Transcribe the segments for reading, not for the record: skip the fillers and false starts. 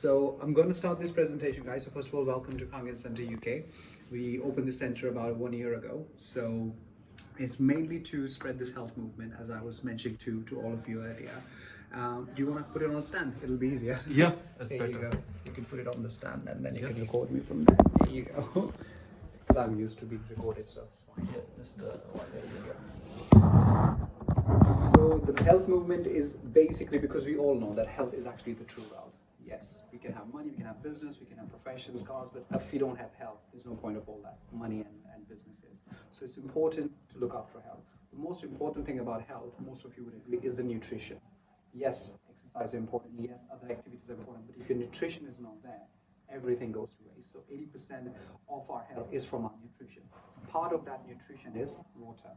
So I'm going to start this presentation, guys. So first of all, welcome to Kangen Center Uk. We opened the center about 1 year ago. So it's mainly to spread this health movement, as I was mentioning to all of you earlier. Do you want to put it on a stand? It'll be easier. Yeah, that's there better. you go. You can put it on the stand and then you Yes. can record me from there. There you go. Because I'm used to being recorded, so it's fine. Yeah, just There you go. So the health movement is basically because we all know that health is actually the true wealth. Yes, we can have money, we can have business, we can have professions, cars, but if we don't have health, there's no point of all that money and businesses. So it's important to look after health. The most important thing about health, most of you would agree, is the nutrition. Yes, exercise is important, yes, other activities are important, but if your nutrition is not there, everything goes to waste. So 80% of our health is from our nutrition. Part of that nutrition is water.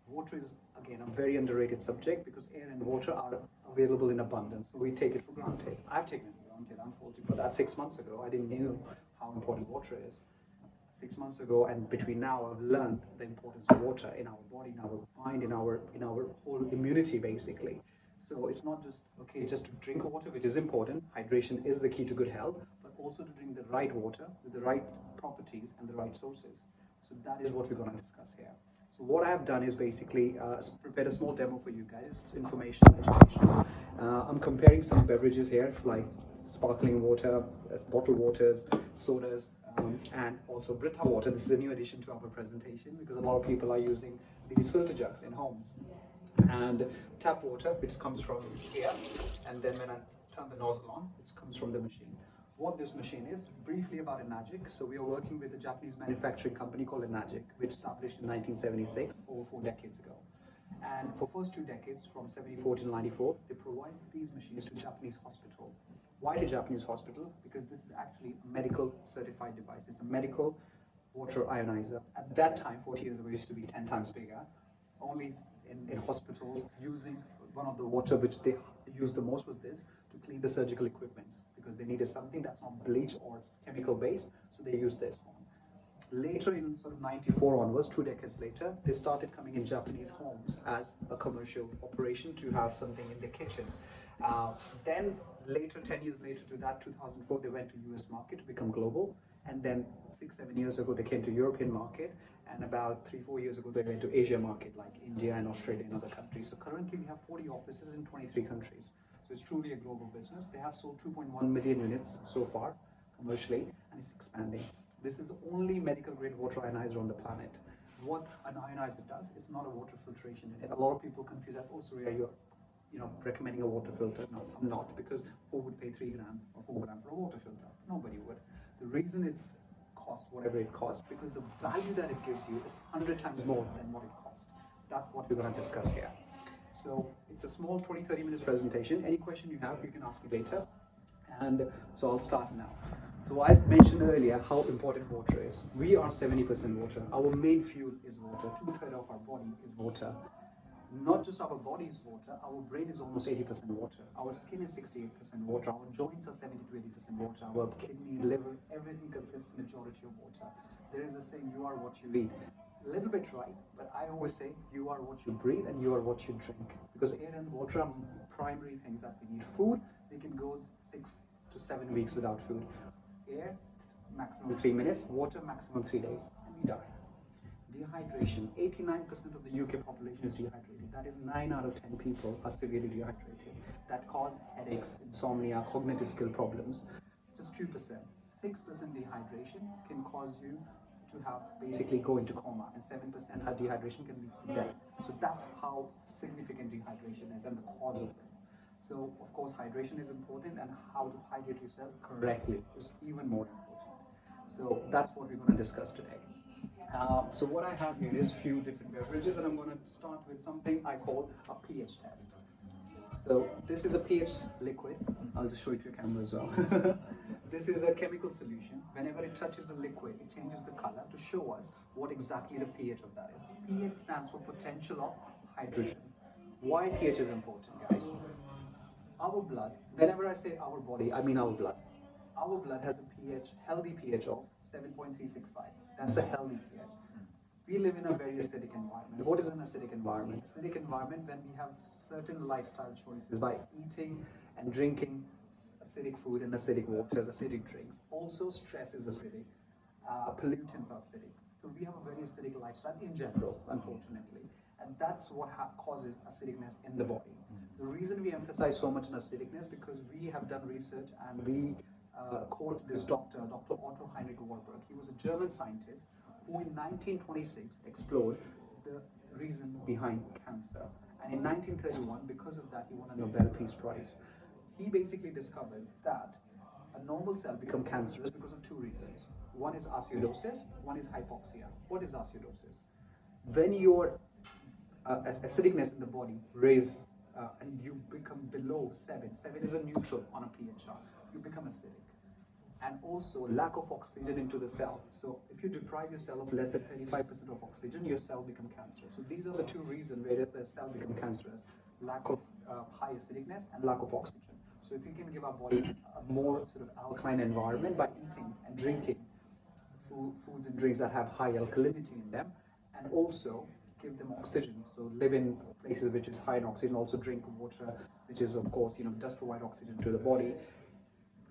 Water is, again, a very underrated subject because air and water are available in abundance. So we take it for granted. I've taken it for granted. I'm faulty for that. 6 months ago, I didn't know how important water is. 6 months ago, and between now, I've learned the importance of water in our body, in our mind, in our whole immunity, basically. So it's not just, okay, just to drink water, which is important. Hydration is the key to good health, but also to drink the right water with the right properties and the right sources. So that is what we're going to discuss here. So what I have done is basically prepared a small demo for you guys. It's informational, educational. I'm comparing some beverages here, like sparkling water, bottled waters, sodas, and also Brita water. This is a new addition to our presentation because a lot of people are using these filter jugs in homes. And tap water, which comes from here, and then when I turn the nozzle on, it comes from the machine. What this machine is, briefly about Enagic. So we are working with a Japanese manufacturing company called Enagic, which established in 1976, over 4 decades ago. And for first 2 decades, from 74 to 94, they provide these machines to Japanese hospital. Why to Japanese hospital? Because this is actually a medical certified device. It's a medical water ionizer. At that time, 40 years ago, it used to be 10 times bigger. Only in hospitals using one of the water which they used the most was this to clean the surgical equipments because they needed something that's not bleach or chemical based, so they used this one. Later in sort of 94 onwards, 2 decades later, they started coming in Japanese homes as a commercial operation to have something in the kitchen. Then later, 10 years later to that, 2004, they went to US market to become global. And then 6-7 years ago, they came to European market. And about 3-4 years ago, they went to Asia market, like India and Australia and other countries. So currently, we have 40 offices in 23 countries. So it's truly a global business. They have sold 2.1 million units so far, commercially, and it's expanding. This is the only medical grade water ionizer on the planet. What an ionizer does, it's not a water filtration unit. A lot of people confuse that, oh, Surya, you're recommending a water filter. No, I'm not, because who would pay 3 grand or 4 grand for a water filter? Nobody would. The reason it's cost whatever it costs, because the value that it gives you is 100 times more than what it costs. That's what we're going to discuss here. So it's a small 20-30 minutes presentation. Any question you have, you can ask me later. And so I'll start now. So I mentioned earlier how important water is. We are 70% water. Our main fuel is water. 2/3 of our body is water. Not just our body is water, our brain is almost 80% water. Our skin is 68% water. Our joints are 70 to 80% water. Our kidney, liver, everything consists majority of water. There is a saying, you are what you eat. A little bit right, but I always say you are what you breathe and you are what you drink. Because air and water are primary things that we need. Food, we can go 6 to 7 weeks without food. Air, maximum 3 minutes. Water, maximum 3 days. And we die. Dehydration. 89% of the UK population is dehydrated. That is 9 out of 10 people are severely dehydrated. That cause headaches, insomnia, cognitive skill problems. Just 2%. 6% dehydration can cause you to have basically go into coma, and 7% dehydration can lead to death. So that's how significant dehydration is and the cause of it. So of course hydration is important, and how to hydrate yourself correctly is even more important. So that's what we're going to discuss today. So what I have here is few different beverages, and I'm going to start with something I call a pH test. So this is a pH liquid. I'll just show it to your camera as well. This is a chemical solution. Whenever it touches a liquid, it changes the color to show us what exactly the pH of that is. pH stands for potential of hydrogen. Why pH is important, guys? Our blood, whenever I say our body, I mean our blood. Our blood has a pH, healthy pH of 7.365. That's a healthy pH. We live in a very acidic environment. What is an acidic environment? Acidic environment when we have certain lifestyle choices by eating and drinking acidic food and acidic waters, acidic drinks. Also, stress is acidic. Pollutants are acidic. So we have a very acidic lifestyle in general, unfortunately. And that's what causes acidicness in the body. The reason we emphasize so much on acidicness because we have done research and we quote this doctor, Dr. Otto Heinrich Warburg. He was a German scientist who in 1926 explored the reason behind cancer. And in 1931, because of that, he won a Nobel Peace Prize. He basically discovered that a normal cell becomes cancerous because of two reasons. One is acidosis, one is hypoxia. What is acidosis? When your acidicness in the body raises and you become below 7 is a neutral on a pH chart, you become acidic. And also lack of oxygen into the cell. So if you deprive your cell of less than 35% of oxygen, your cell becomes cancerous. So these are the two reasons where the cell becomes cancerous. Lack of high acidicness and lack of oxygen. So if you can give our body a more sort of alkaline environment by eating and drinking foods and drinks that have high alkalinity in them, and also give them oxygen. So live in places which is high in oxygen, also drink water, which is of course, does provide oxygen to the body.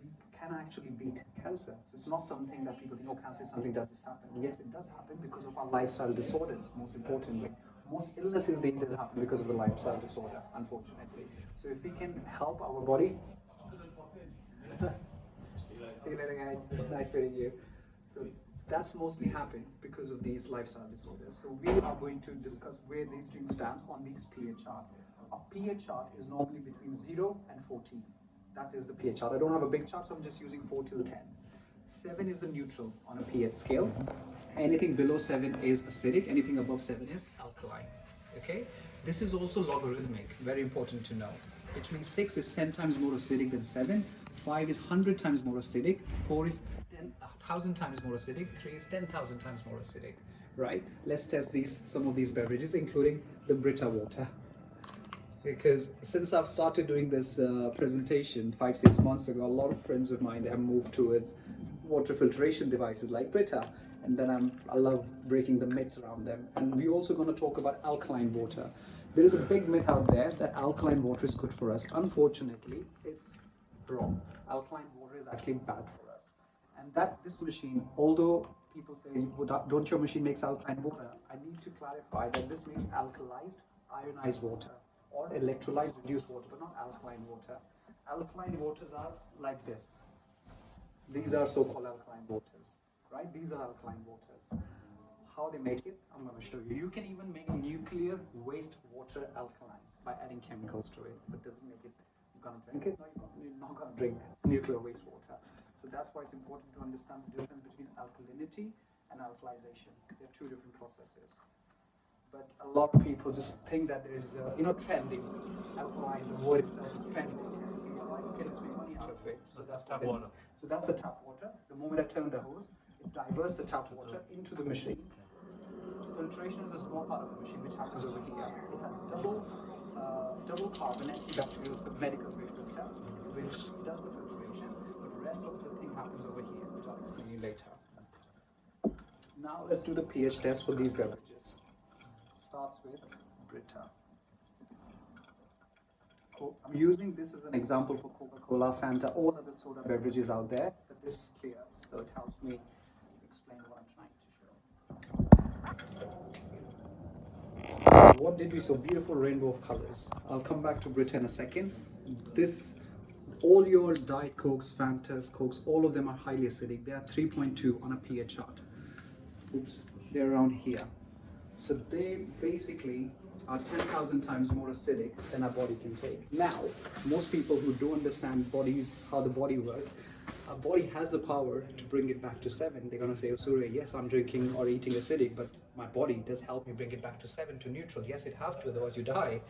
We can actually beat cancer. So it's not something that people think, oh, cancer is something does this happen. Yes, it does happen because of our lifestyle disorders, most importantly. Most illnesses these days happen because of the lifestyle disorder, unfortunately. So if we can help our body. See you later, guys. Nice meeting you. So that's mostly happened because of these lifestyle disorders. So we are going to discuss where these things stand on these pH chart. A pH chart is normally between 0 and 14. That is the pH chart. I don't have a big chart, so I'm just using 4 till 10. 7 is the neutral on a pH scale. Anything below 7 is acidic. Anything above 7 is alkaline. Okay? This is also logarithmic. Very important to know. Which means 6 is 10 times more acidic than 7. 5 is 100 times more acidic. 4 is 10,000 times more acidic. 3 is 10,000 times more acidic. Right? Let's test some of these beverages, including the Brita water. Because since I've started doing this presentation 5-6 months ago, a lot of friends of mine, they have moved towards water filtration devices like Brita, and then I love breaking the myths around them. And we're also going to talk about alkaline water. There is a big myth out there that alkaline water is good for us. Unfortunately, it's wrong. Alkaline water is actually bad for us. And that this machine, although people say, don't your machine makes alkaline water, I need to clarify that this makes alkalized, ionized water, or electrolyzed reduced water, but not alkaline water. Alkaline waters are like this. These are so-called alkaline waters, right? These are alkaline waters. How they make it, I'm going to show you. You can even make nuclear wastewater alkaline by adding chemicals to it, but doesn't make it. You're going to drink it? No, you're not going to drink nuclear wastewater. So that's why it's important to understand the difference between alkalinity and alkalization. They're two different processes. But a lot of people just think that there is, trending. Alkaline, the word itself is trending. Okay, let's make money out of it. So that's tap water. So that's the tap water. The moment I turn the hose, it diverts the tap water into the machine. So filtration is a small part of the machine which happens over here. It has double carbon antibacterial medical grade filter, which does the filtration, but the rest of the thing happens over here, which I'll explain you later. Now let's do the pH test for these beverages. Starts with Brita. I'm using this as an example for Coca-Cola, Fanta, all other soda beverages out there, but this is clear, so it helps me explain what I'm trying to show. What did we saw? Beautiful rainbow of colors. I'll come back to Brita in a second. All your Diet Cokes, Fantas, Cokes, all of them are highly acidic. They are 3.2 on a pH chart. They're around here. So they basically are 10,000 times more acidic than our body can take. Now, most people who don't understand how the body works, our body has the power to bring it back to 7. They're going to say, oh, Surya, yes, I'm drinking or eating acidic, but my body does help me bring it back to 7 to neutral. Yes, it have to, otherwise you die.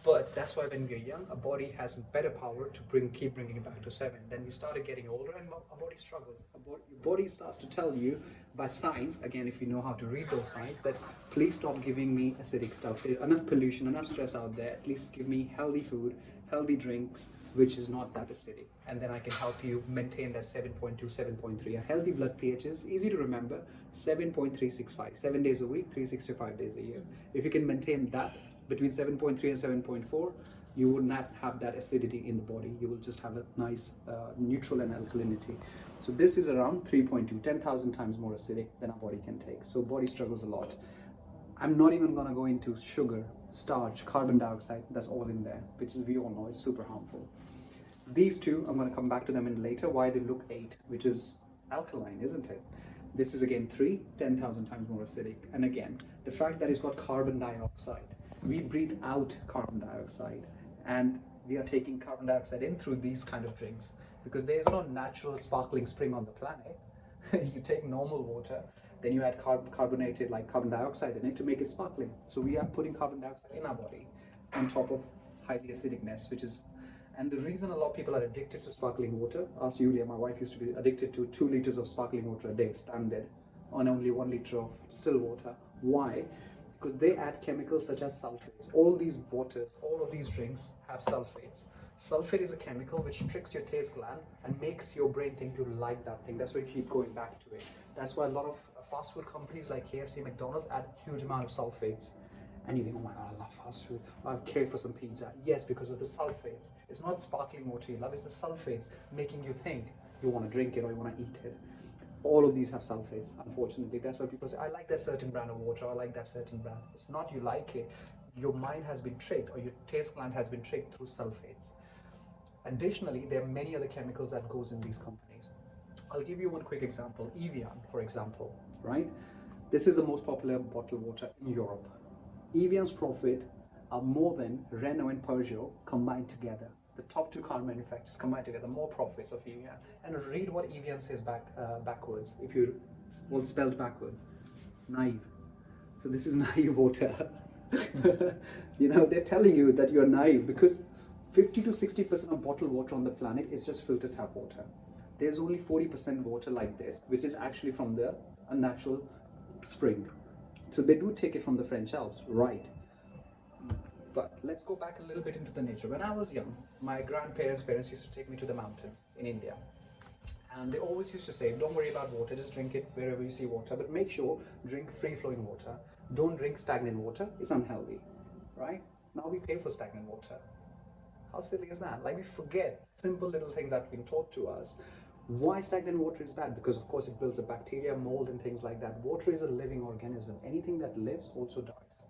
But that's why when we're young, our body has better power to keep bringing it back to 7. Then we started getting older and our body struggles. Your body starts to tell you by signs, again, if you know how to read those signs, that please stop giving me acidic stuff. There's enough pollution, enough stress out there. At least give me healthy food, healthy drinks, which is not that acidic. And then I can help you maintain that 7.2, 7.3. A healthy blood pH is easy to remember, 7.365. 7 days a week, 365 days a year. If you can maintain that, between 7.3 and 7.4, you would not have that acidity in the body. You will just have a nice neutral and alkalinity. So this is around 3.2, 10,000 times more acidic than our body can take. So body struggles a lot. I'm not even going to go into sugar, starch, carbon dioxide. That's all in there, which is, we all know, is super harmful. These two, I'm going to come back to them in later, why they look 8, which is alkaline, isn't it? This is again 3, 10,000 times more acidic. And again, the fact that it's got carbon dioxide. We breathe out carbon dioxide, and we are taking carbon dioxide in through these kind of drinks, because there is no natural sparkling spring on the planet. You take normal water, then you add carbonated, like carbon dioxide in it to make it sparkling. So we are putting carbon dioxide in our body on top of highly acidicness, which is, and the reason a lot of people are addicted to sparkling water, ask Julia, my wife used to be addicted to 2 liters of sparkling water a day, standard, on only 1 liter of still water. Why? Because they add chemicals such as sulfates. All these waters, all of these drinks have sulfates. Sulfate is a chemical which tricks your taste gland and makes your brain think you like that thing. That's why you keep going back to it. That's why a lot of fast food companies like KFC, McDonald's add huge amount of sulfates. And you think, oh my God, I love fast food. I crave for some pizza. Yes, because of the sulfates. It's not sparkling water you love, it's the sulfates making you think you want to drink it or you want to eat it. All of these have sulfates, unfortunately. That's why people say, I like that certain brand of water, I like that certain brand. It's not you like it. Your mind has been tricked, or your taste gland has been tricked through sulfates. Additionally, there are many other chemicals that goes in these companies. I'll give you one quick example. Evian, for example, right? This is the most popular bottled water in Europe. Evian's profit are more than Renault and Peugeot combined together. The top 2 car manufacturers combined together, more profits of Evian. And read what Evian says backwards, if you well spelled backwards. Naive. So this is naive water. You know, they're telling you that you're naive because 50 to 60% of bottled water on the planet is just filtered tap water. There's only 40% water like this, which is actually from a natural spring. So they do take it from the French Alps, right? But let's go back a little bit into the nature. When I was young, my grandparents' parents used to take me to the mountains in India. And they always used to say, don't worry about water, just drink it wherever you see water, but make sure drink free-flowing water. Don't drink stagnant water, it's unhealthy, right? Now we pay for stagnant water. How silly is that? Like, we forget simple little things that have been taught to us. Why stagnant water is bad? Because of course it builds up bacteria, mold and things like that. Water is a living organism. Anything that lives also dies.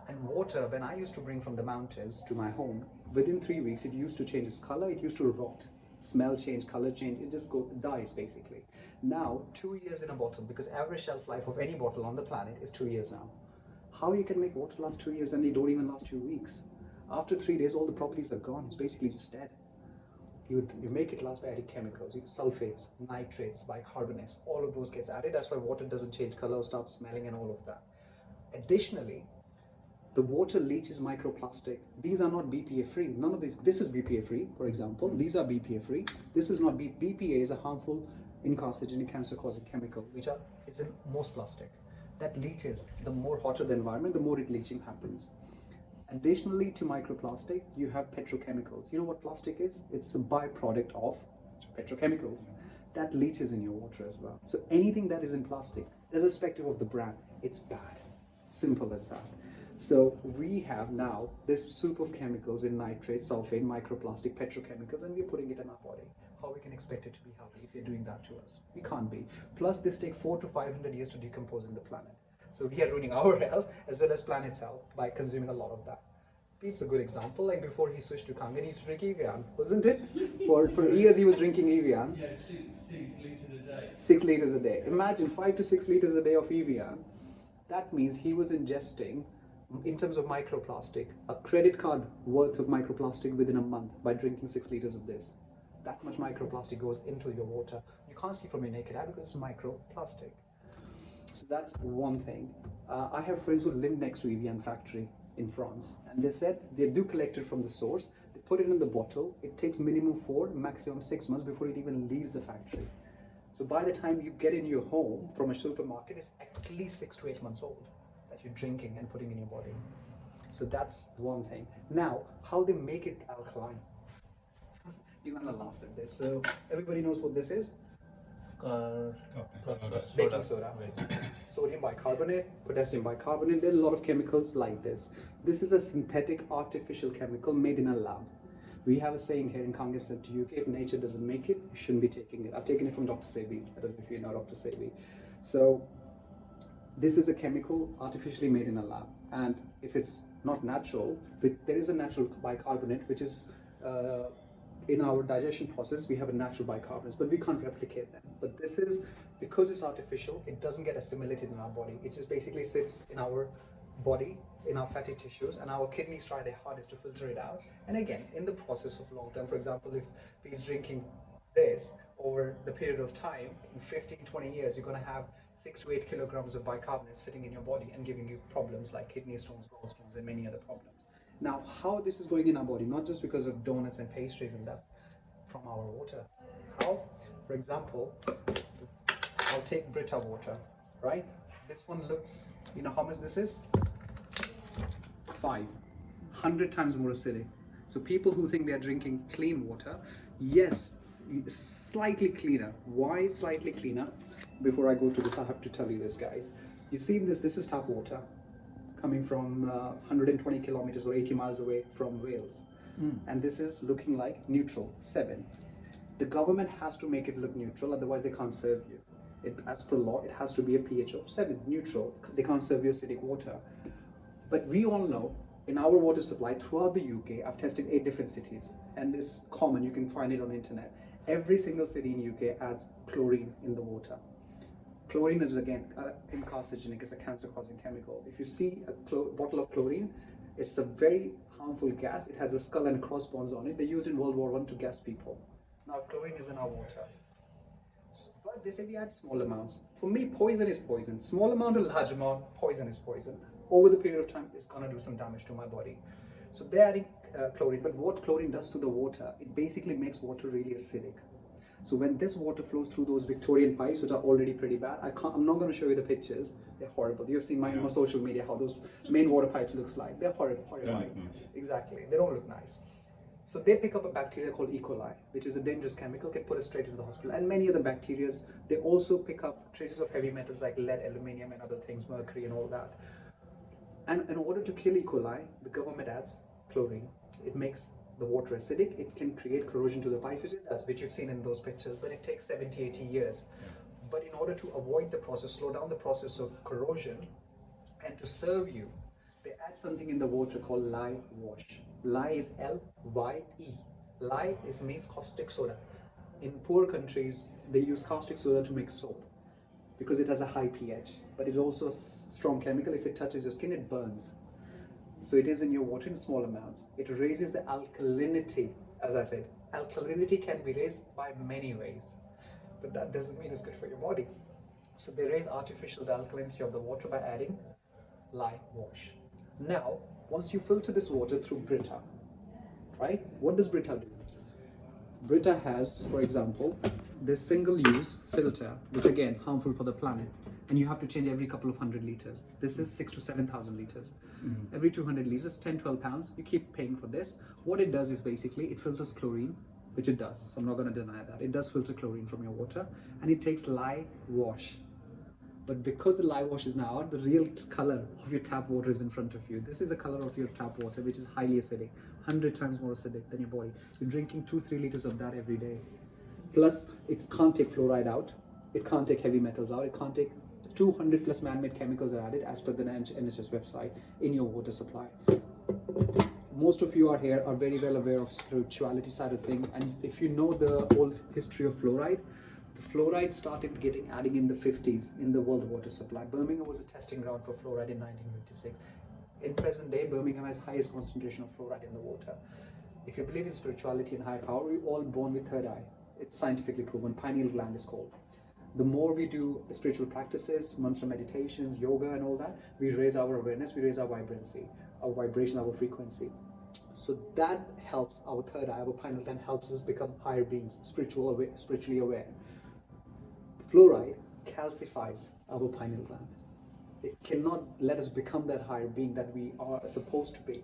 And water, when I used to bring from the mountains to my home, within 3 weeks it used to change its color, it used to rot. Smell change, color change, it just dies basically. Now, 2 years in a bottle, because average shelf life of any bottle on the planet is 2 years now. How you can make water last 2 years when they don't even last 2 weeks? After 3 days, all the properties are gone. It's basically just dead. You make it last by adding chemicals, sulfates, nitrates, bicarbonates, all of those gets added. That's why water doesn't change color, starts smelling and all of that. Additionally, the water leaches microplastic. These are not BPA free. None of these, this is BPA free, for example. These are BPA free. This is not BPA is a harmful incarcinogenic cancer causing chemical, which is in most plastic. That leaches. The more hotter the environment, the more it leaching happens. Additionally to microplastic, you have petrochemicals. You know what plastic is? It's a byproduct of petrochemicals. That leaches in your water as well. So anything that is in plastic, irrespective of the brand, it's bad. Simple as that. So we have now this soup of chemicals with nitrates, sulfate, microplastic, petrochemicals, and we're putting it in our body. How we can expect it to be healthy if we're doing that to us? We can't be. Plus, this takes 400 to 500 years to decompose in the planet. So we are ruining our health as well as planet's health by consuming a lot of that. Pete's a good example. Like before he switched to Kangen, he used to drink Evian, wasn't it? For years he was drinking Evian. Yeah, 6 litres a day. 6 liters a day. Imagine 5 to 6 liters a day of Evian. That means he was ingesting, in terms of microplastic, a credit card worth of microplastic within a month by drinking 6 liters of this. That much microplastic goes into your water. You can't see from your naked eye because it's microplastic. So that's one thing. I have friends who live next to Evian factory in France, and they said they do collect it from the source, they put it in the bottle, it takes minimum 4, maximum 6 months before it even leaves the factory. So by the time you get in your home from a supermarket, it's at least 6 to 8 months old that you're drinking and putting in your body. So that's one thing. Now, how they make it alkaline. You're gonna laugh at this. So everybody knows what this is? Baking soda, sodium bicarbonate, potassium bicarbonate. There are a lot of chemicals like this. This is a synthetic artificial chemical made in a lab. We have a saying here in Kangen Center Uk, if nature doesn't make it, you shouldn't be taking it. I've taken it from Dr. Sebi. I don't know if you know Dr. Sebi. So this is a chemical artificially made in a lab. And if it's not natural, there is a natural bicarbonate, which is in our digestion process, we have a natural bicarbonates, but we can't replicate them. But this is, because it's artificial, it doesn't get assimilated in our body. It just basically sits in our body, in our fatty tissues, and our kidneys try their hardest to filter it out. And again, in the process of long term, for example, if he's drinking this over the period of time, in 15, 20 years, you're going to have 6 to 8 kilograms of bicarbonate sitting in your body and giving you problems like kidney stones, gallstones, and many other problems. Now, how this is going in our body, not just because of donuts and pastries and that, from our water. How? For example, I'll take Brita water, right? This one looks, you know how much this is? 500 times more acidic. So people who think they're drinking clean water, yes, slightly cleaner. Why slightly cleaner? Before I go to this, I have to tell you this, guys. You see this is tap water coming from 120 kilometers or 80 miles away from Wales. And this is looking like neutral, 7. The government has to make it look neutral, otherwise they can't serve you. As per law, it has to be a pH of 7, neutral. They can't serve you acidic water. But we all know, in our water supply throughout the UK, I've tested 8 different cities, and it's common, you can find it on the internet. Every single city in UK adds chlorine in the water. Chlorine is, again, carcinogenic, it's a cancer-causing chemical. If you see a bottle of chlorine, it's a very harmful gas. It has a skull and crossbones on it. They used in World War I to gas people. Now, chlorine is in our water. But they say we add small amounts. For me, poison is poison. Small amount or large amount, poison is poison. Over the period of time, it's going to do some damage to my body. So they're adding chlorine, but what chlorine does to the water, it basically makes water really acidic. So when this water flows through those Victorian pipes, which are already pretty bad, I'm not going to show you the pictures. They're horrible. You've seen my social media how those main water pipes looks like. They're horrifying. Nice. Exactly. They don't look nice. So they pick up a bacteria called E. coli, which is a dangerous chemical, can put us straight into the hospital. And many other bacteria. They also pick up traces of heavy metals like lead, aluminium, and other things, mercury, and all that. And in order to kill E. coli, the government adds chlorine. It makes the water acidic. It can create corrosion to the pipes, which it does, which you've seen in those pictures, but it takes 70, 80 years. But in order to avoid the process, slow down the process of corrosion, and to serve you, they add something in the water called lye wash. Lye is L-Y-E. Lye means caustic soda. In poor countries, they use caustic soda to make soap because it has a high pH, but it's also a strong chemical. If it touches your skin, it burns. So it is in your water in small amounts. It raises the alkalinity. As I said, alkalinity can be raised by many ways, but that doesn't mean it's good for your body. So they raise artificial the alkalinity of the water by adding lye wash. Now, once you filter this water through Brita, right? What does Brita do? Brita has, for example, this single-use filter, which again, harmful for the planet. And you have to change every couple of 100 liters. This is 6,000 to 7,000 liters. Every 200 liters, 10, 12 pounds, you keep paying for this. What it does is basically, it filters chlorine, which it does. So I'm not going to deny that. It does filter chlorine from your water, and it takes lye wash. But because the lye wash is now out, the real color of your tap water is in front of you. This is the color of your tap water, which is highly acidic, 100 times more acidic than your body. So you're drinking 2-3 liters of that every day. Plus, it can't take fluoride out. It can't take heavy metals out. It can't take 200 plus man-made chemicals are added as per the NHS website in your water supply. Most of you are here are very well aware of spirituality side of things, and if you know the old history of fluoride, the fluoride started adding in the 50s in the world water supply. Birmingham was a testing ground for fluoride in 1956. In present day, Birmingham has highest concentration of fluoride in the water. If you believe in spirituality and high power, we're all born with third eye. It's scientifically proven. Pineal gland is called. The more we do spiritual practices, mantra meditations, yoga and all that, we raise our awareness, we raise our vibrancy, our vibration, our frequency. So that helps our third eye, our pineal gland helps us become higher beings, spiritually aware. Fluoride calcifies our pineal gland. It cannot let us become that higher being that we are supposed to be,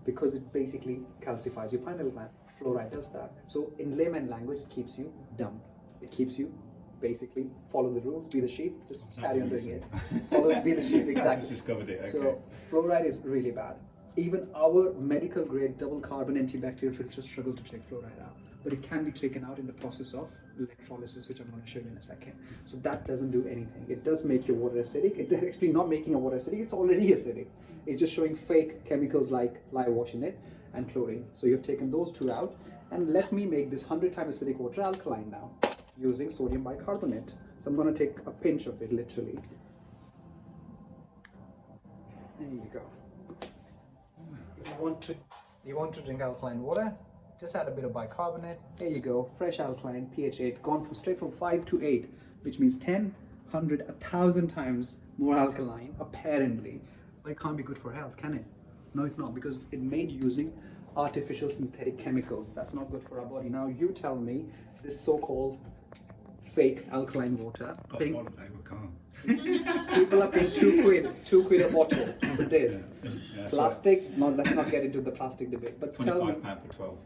because it basically calcifies your pineal gland. Fluoride does that. So in layman language, it keeps you dumb. It keeps you basically follow the rules, be the sheep, just What's that carry on mean? doing it. Be the sheep, I exactly. just discovered it. Okay. So fluoride is really bad. Even our medical grade double carbon antibacterial filters struggle to take fluoride out, but it can be taken out in the process of electrolysis, which I'm going to show you in a second. So that doesn't do anything. It does make your water acidic. It's actually not making your water acidic, it's already acidic. It's just showing fake chemicals like lye wash in it and chlorine. So you've taken those two out, and let me make this 100 times acidic water alkaline now using sodium bicarbonate. So I'm going to take a pinch of it, literally. There you go. You want to drink alkaline water, just add a bit of bicarbonate. There you go, fresh alkaline, pH 8, gone from straight from 5 to 8, which means 10, 100, 1,000 times more alkaline, apparently. But it can't be good for health, can it? No, it's not, because it's made using artificial synthetic chemicals. That's not good for our body. Now you tell me, this so-called fake alkaline water, people are paying 2 quid a bottle for this. Yeah, Plastic, let's not get into the plastic debate, but tell me, £25 for 12.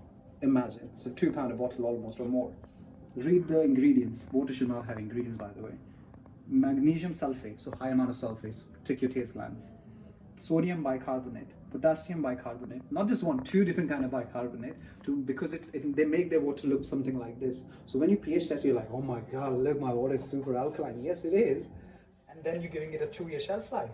imagine, so £2 a bottle almost or more. Read the ingredients. Water should not have ingredients, by the way. Magnesium sulfate, so high amount of sulfates, trick your taste glands. Sodium bicarbonate, potassium bicarbonate, not just one, 2 different kind of bicarbonate, because they make their water look something like this. So when you pH test, you're like, oh my god, look, my water is super alkaline. Yes, it is. And then you're giving it a 2-year shelf life.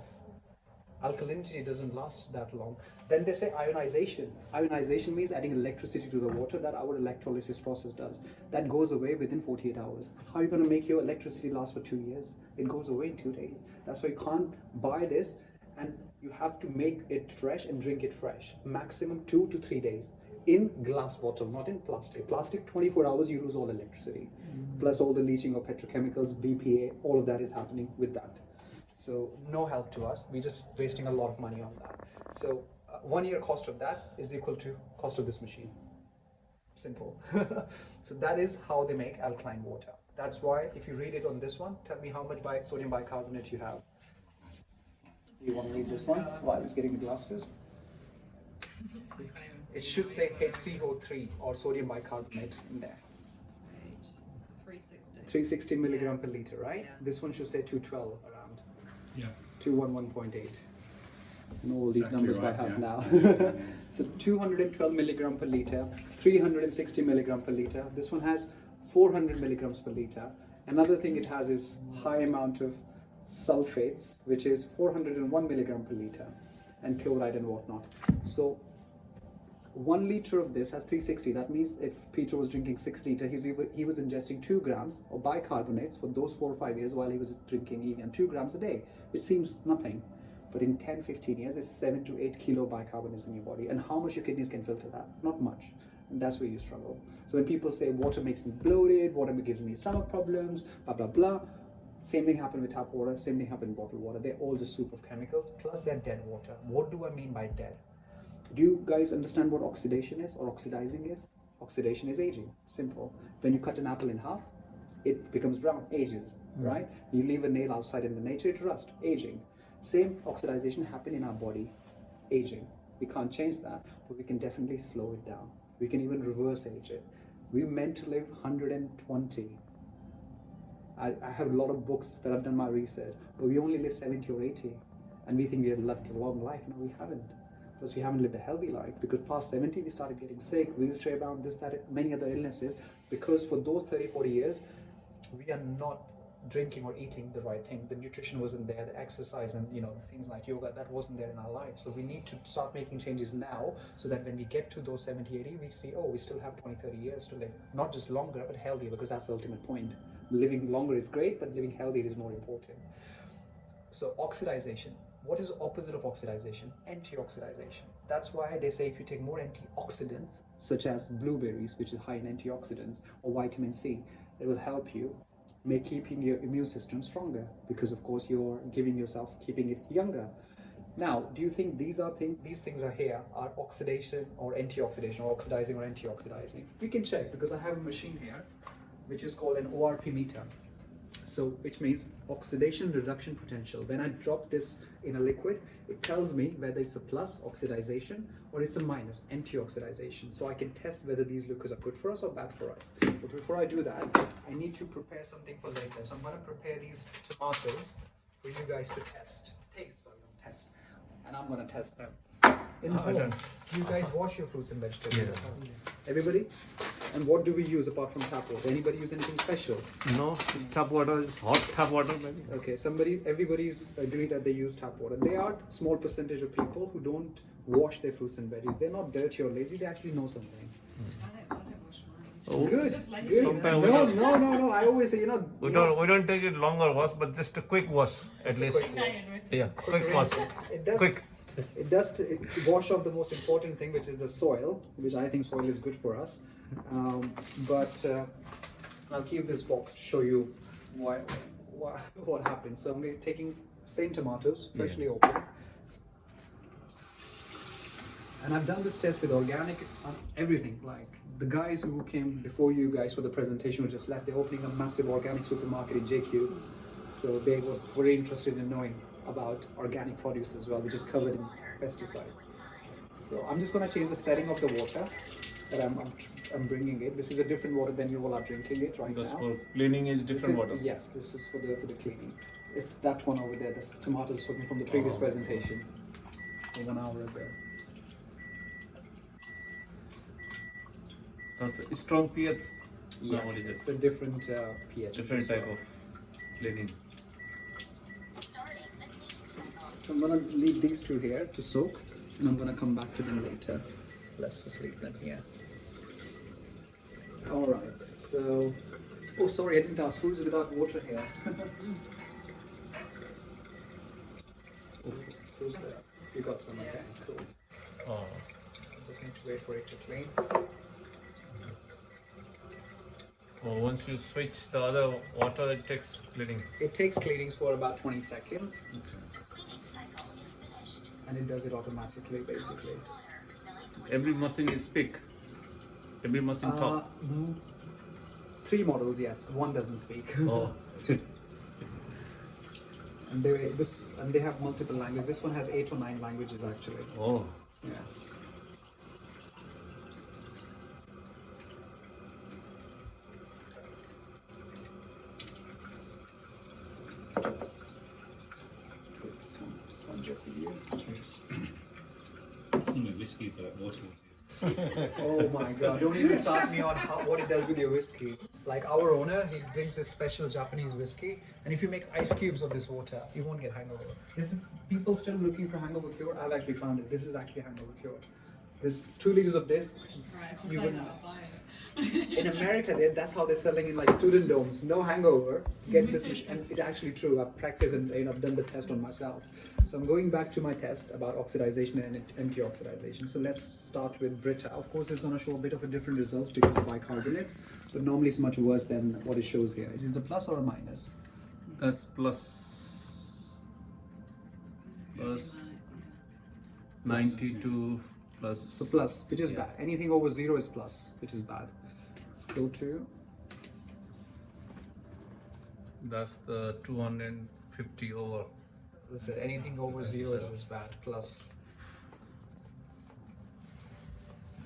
Alkalinity doesn't last that long. Then they say ionization. Ionization means adding electricity to the water that our electrolysis process does. That goes away within 48 hours. How are you going to make your electricity last for 2 years? It goes away in 2 days. That's why you can't buy this, and you have to make it fresh and drink it fresh. Maximum 2 to 3 days. In glass bottle, not in plastic. Plastic, 24 hours, you lose all electricity. Plus all the leaching of petrochemicals, BPA, all of that is happening with that. So no help to us. We're just wasting a lot of money on that. So 1 year cost of that is equal to cost of this machine. Simple. So that is how they make alkaline water. That's why if you read it on this one, tell me how much sodium bicarbonate you have. You want to read this one while it's getting the glasses? It should say HCO3 or sodium bicarbonate in there. 360 milligram per liter, right? Yeah. This one should say 212 around. Yeah. 211.8. I know all these Exactly numbers right, by heart yeah. now. So 212 milligram per liter, 360 milligram per liter. This one has 400 milligrams per liter. Another thing it has is high amount of sulfates, which is 401 milligram per liter, and chloride and whatnot. So 1 liter of this has 360. That means if Peter was drinking 6 liters, he was ingesting 2 grams of bicarbonates for those 4 or 5 years while he was drinking even 2 grams a day, which seems nothing. But in 10-15 years, it's 7 to 8 kilo bicarbonates in your body. And how much your kidneys can filter that? Not much. And that's where you struggle. So when people say water makes me bloated, water gives me stomach problems, blah, blah, blah. Same thing happened with tap water, same thing happened with bottled water. They're all just soup of chemicals, plus they're dead water. What do I mean by dead? Do you guys understand what oxidation is or oxidizing is? Oxidation is aging, simple. When you cut an apple in half, it becomes brown, ages, right? You leave a nail outside in the nature, it rusts, aging. Same oxidization happen in our body, aging. We can't change that, but we can definitely slow it down. We can even reverse age it. We're meant to live 120. I have a lot of books that I've done my research, but we only live 70 or 80. And we think we have lived a long life. No, we haven't. Because we haven't lived a healthy life. Because past 70, we started getting sick, wheelchair bound, this, that, many other illnesses. Because for those 30, 40 years, we are not drinking or eating the right thing. The nutrition wasn't there, the exercise and things like yoga, that wasn't there in our life. So we need to start making changes now so that when we get to those 70, 80, we see, oh, we still have 20, 30 years to live. Not just longer, but healthier, because that's the ultimate point. Living longer is great, but living healthy is more important. So oxidization. What is the opposite of oxidization? Antioxidation. That's why they say if you take more antioxidants, such as blueberries, which is high in antioxidants, or vitamin C, it will help you keeping your immune system stronger, because of course you're keeping it younger. Now, do you think these things are here are oxidation or antioxidation, or oxidizing or antioxidizing? We can check, because I have a machine here which is called an ORP meter. So which means oxidation reduction potential. When I drop this in a liquid, it tells me whether it's a plus, oxidization, or it's a minus, antioxidization. So I can test whether these liquids are good for us or bad for us. But before I do that, I need to prepare something for later. So I'm going to prepare these tomatoes for you guys to test. Taste, sorry, don't test. And I'm going to test them. In home, you guys wash your fruits and vegetables at home? Everybody? And what do we use apart from tap water? Anybody use anything special? No, tap water is hot tap water maybe. Okay, everybody's agreed that they use tap water. There are small percentage of people who don't wash their fruits and veggies. They're not dirty or lazy, they actually know something. I don't wash mine. Oh, Good. Just like Good. Sometimes we No. I always say, We don't take it longer wash, but just a quick wash at Just a least. quick wash. Yeah, quick wash. It does wash off the most important thing, which is the soil, which I think soil is good for us. But I'll keep this box to show you what happens. So I'm taking same tomatoes, freshly opened. And I've done this test with organic, everything. Like the guys who came before you guys for the presentation who just left, they're opening a massive organic supermarket in JQ. So they were very interested in knowing about organic produce as well, which is covered in pesticide. So I'm just going to change the setting of the water that I'm bringing it. This is a different water than you all are drinking it right Because now. for cleaning is different water. Yes, this is for the cleaning. It's that one over there. This tomatoes taken from the previous presentation, 1 hour ago. That's a strong pH. Yes, what is it? it's a different pH. Different type of cleaning. So I'm gonna leave these two here to soak, and I'm gonna come back to them later. Let's just leave them here. All right. So, oh sorry, I didn't ask. Who's without water here? Oh, who's there? You got some. Okay, cool. Oh. Just need to wait for it to clean. Oh, once you switch the other water, it takes cleaning. It takes cleanings for about 20 seconds. And it does it automatically, basically. Every machine is speak. Every machine talk. 3 models, yes. 1 doesn't speak. Oh. And they have multiple languages. This one has 8 or 9 languages actually. Oh. Yes. Whiskey for that water. Oh my god, don't even start me on what it does with your whiskey. Like our owner, he drinks this special Japanese whiskey, and if you make ice cubes of this water, you won't get hangover. People still looking for hangover cure. I've actually found it. This is actually hangover cure. There's 2 liters of this. Right, You besides wouldn't. that, I'll buy it. In America, that's how they're selling in like student domes. No hangover. Get this, and it's actually true. I've practiced and I've done the test on myself. So I'm going back to my test about oxidation and antioxidation. So let's start with Brita. Of course, it's going to show a bit of a different results because of bicarbonates, but normally it's much worse than what it shows here. Is this a plus or a minus? That's plus 92 plus. So plus, which is Yeah. bad. Anything over 0 is plus, which is bad. Let's go to That's the 250 over. As I said, anything over 0 is bad. Plus.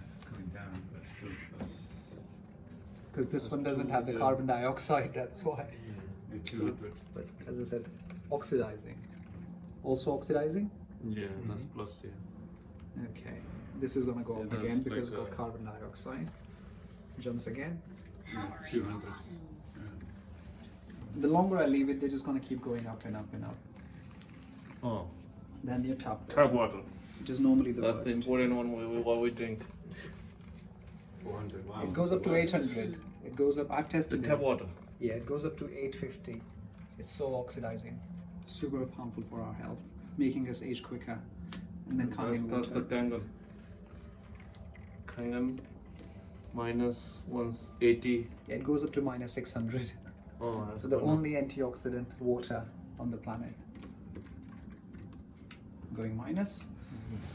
It's coming down, but still plus. Because this one doesn't have the carbon dioxide, that's why. 200. But as I said, oxidizing. Also oxidizing? Yeah, that's plus, yeah. Okay. This is going to go Yeah, up that's again because it's like got carbon dioxide. Jumps again. 200. The longer I leave it, they're just going to keep going up and up and up. Oh, Then your tap tap water. which is normally the That's worst. the important one what we drink. 400. Wow. It goes up to 800. It goes up, I've The tested tap it. water. Yeah, it goes up to 850. It's so oxidizing. Super harmful for our health, making us age quicker. And then Kangen That's the Water. Kangen. Kangen minus 180. Yeah, it goes up to minus 600. Oh, that's So the good. only antioxidant water on the planet. Going minus.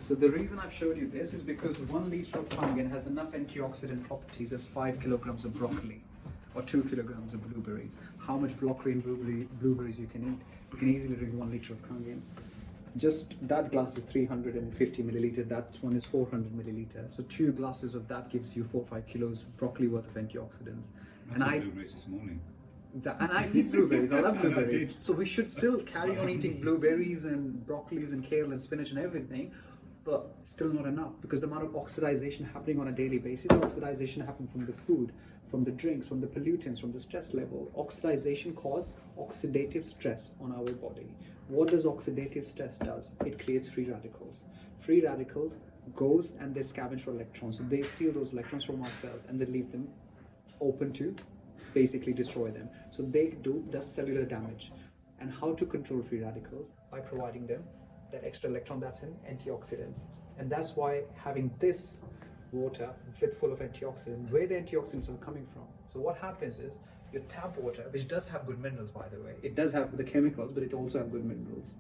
So the reason I've showed you this is because 1 liter of Kangen has enough antioxidant properties as 5 kilograms of broccoli or 2 kilograms of blueberries. How much block green blueberries you can eat? You can easily drink 1 liter of Kangen. Just that glass is 350 milliliter, that one is 400 milliliter. So 2 glasses of that gives you 4-5 kilos broccoli worth of antioxidants. That's blueberries this morning. And I eat blueberries, I love I blueberries. did. So we should still carry on eating blueberries and broccolis and kale and spinach and everything, but still not enough because the amount of oxidation happening on a daily basis, oxidation happens from the food, from the drinks, from the pollutants, from the stress level. Oxidation causes oxidative stress on our body. What does oxidative stress does? It creates free radicals. Free radicals goes and they scavenge for electrons. So they steal those electrons from our cells and they leave them open to basically destroy them. So they do the cellular damage. And how to control free radicals? By providing them that extra electron that's in antioxidants. And that's why having this water full of antioxidants, where the antioxidants are coming from. So what happens is your tap water, which does have good minerals by the way, it does have the chemicals, but it also have good minerals.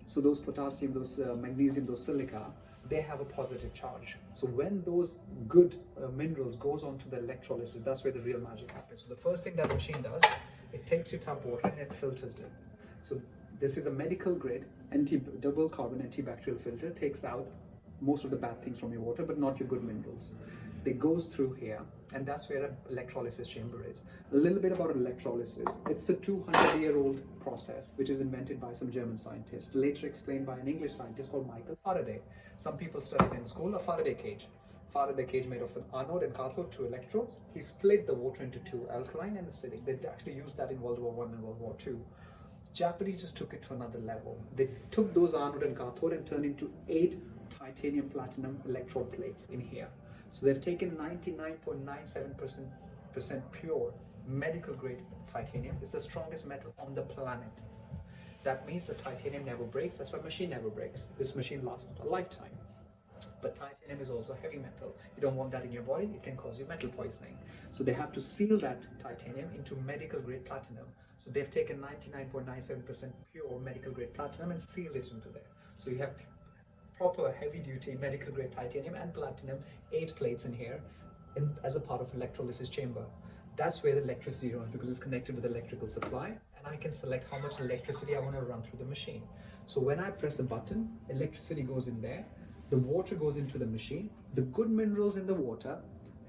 So those potassium, those magnesium, those silica, they have a positive charge. So when those good minerals goes on to the electrolysis, that's where the real magic happens. So the first thing that machine does, it takes your tap water and it filters it. So this is a medical grade double carbon antibacterial filter, takes out most of the bad things from your water, but not your good minerals. They goes through here, and that's where an electrolysis chamber is. A little bit about electrolysis. It's a 200-year-old process which is invented by some German scientists, later explained by an English scientist called Michael Faraday. Some people studied in school a Faraday cage. Faraday cage made of an anode and cathode, 2 electrodes. He split the water into 2, alkaline and acidic. They actually used that in World War I and World War II. Japanese just took it to another level. They took those anode and cathode and turned into 8 titanium platinum electrode plates in here. So they've taken 99.97% pure medical grade titanium. It's the strongest metal on the planet. That means the titanium never breaks. That's why machine never breaks. This machine lasts a lifetime. But titanium is also heavy metal. You don't want that in your body. It can cause you metal poisoning. So they have to seal that titanium into medical grade platinum. So they've taken 99.97% pure medical grade platinum and sealed it into there. So you have proper heavy duty medical grade titanium and platinum, 8 plates in here as a part of electrolysis chamber. That's where the electricity runs because it's connected with the electrical supply, and I can select how much electricity I want to run through the machine. So when I press a button, electricity goes in there, the water goes into the machine, the good minerals in the water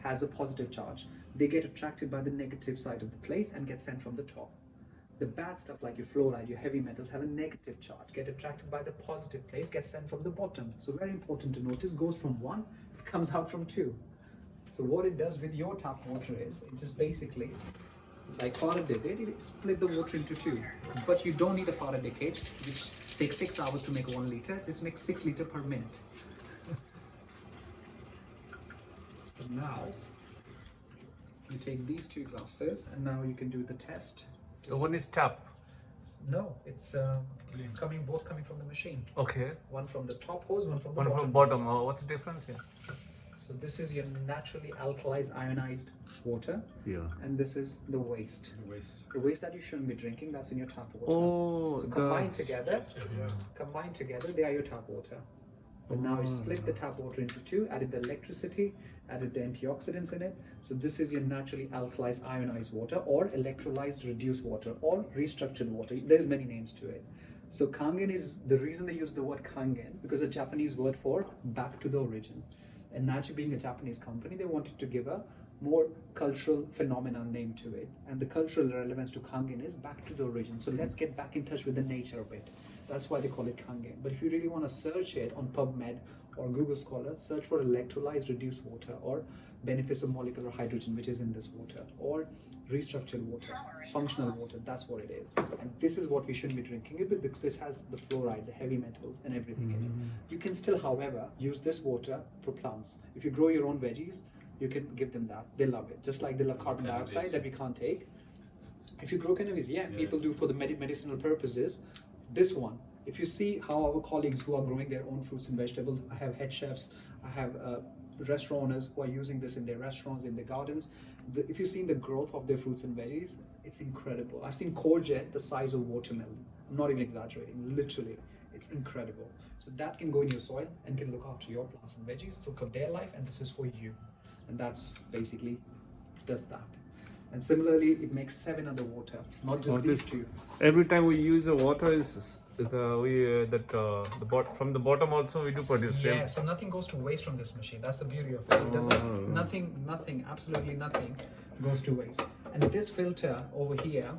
has a positive charge. They get attracted by the negative side of the plate and get sent from the top. The bad stuff like your fluoride, your heavy metals have a negative charge, get attracted by the positive plates, get sent from the bottom. So very important to notice, goes from 1, it comes out from 2. So what it does with your tap water is, it just basically, like Faraday did, it split the water into 2. But you don't need a Faraday cage, which takes 6 hours to make 1 liter. This makes 6 liters per minute. So now, you take these 2 glasses, and now you can do the test. The one is tap. No, it's both coming from the machine. Okay. One from the top hose, one from the One bottom. from bottom. hose. What's the difference here? So this is your naturally alkalized ionized water, Yeah. and this is the waste. The waste. The waste that you shouldn't be drinking, that's in your tap water. Oh, So combined together, they are your tap water. But now you split the tap water into 2, added the electricity, added the antioxidants in it. So this is your naturally alkalized ionized water, or electrolyzed reduced water, or restructured water. There's many names to it. So Kangen is, the reason they use the word Kangen, because a Japanese word for back to the origin. And Enagic being a Japanese company, they wanted to give a more cultural phenomenon name to it. And the cultural relevance to Kangen is back to the origin. So let's get back in touch with the nature of it. That's why they call it Kangen. But if you really want to search it on PubMed or Google Scholar, search for electrolyzed reduced water, or benefits of molecular hydrogen, which is in this water, or restructured water, functional water. That's what it is. And this is what we should be drinking it, because this has the fluoride, the heavy metals, and everything in it. You can still, however, use this water for plants. If you grow your own veggies, you can give them that. They love it. Just like they love carbon dioxide that we can't take. If you grow cannabis, people do for the medicinal purposes. This one, if you see how our colleagues who are growing their own fruits and vegetables, I have head chefs, I have restaurant owners who are using this in their restaurants, in their gardens. If you've seen the growth of their fruits and veggies, it's incredible. I've seen courgette the size of watermelon. I'm not even exaggerating, literally. It's incredible. So that can go in your soil and can look after your plants and veggies, look at their life, and this is for you. And that's basically does that. And similarly, it makes 7 other water, not just these two. Every time we use the water from the bottom also we do produce. Yeah, so nothing goes to waste from this machine. That's the beauty of it. It doesn't, nothing, absolutely nothing goes to waste. And this filter over here,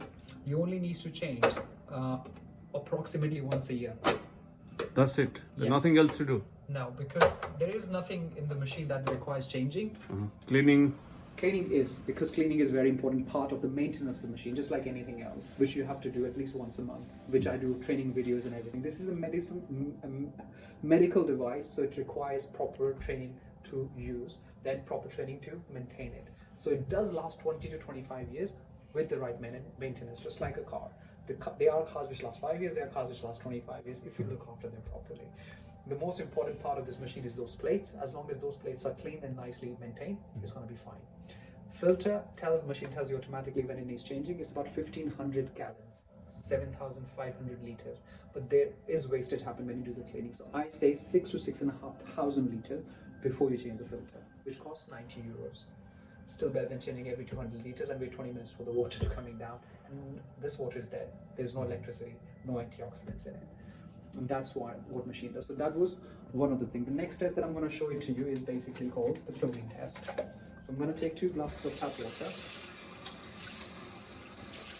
you only need to change approximately once a year. That's it. There's Yes. nothing else to do. Now, because there is nothing in the machine that requires changing. Cleaning. Cleaning is, because cleaning is a very important part of the maintenance of the machine, just like anything else, which you have to do at least once a month, which I do training videos and everything. This is a medical device, so it requires proper training to use, then proper training to maintain it. So it does last 20 to 25 years with the right maintenance, just like a car. There are cars which last 5 years, there are cars which last 25 years, if you look after them properly. The most important part of this machine is those plates. As long as those plates are clean and nicely maintained, it's going to be fine. Filter machine tells you automatically when it needs changing. It's about 1500 gallons, 7,500 liters. But there is wastage happen when you do the cleaning. So I say 6 to 6,500 liters before you change the filter, which costs 90 euros. Still better than changing every 200 liters and wait 20 minutes for the water to coming down. And this water is dead. There's no electricity, no antioxidants in it. And that's what machine does. So that was one of the things. The next test that I'm going to show it to you is basically called the chlorine test. So I'm going to take 2 glasses of tap water.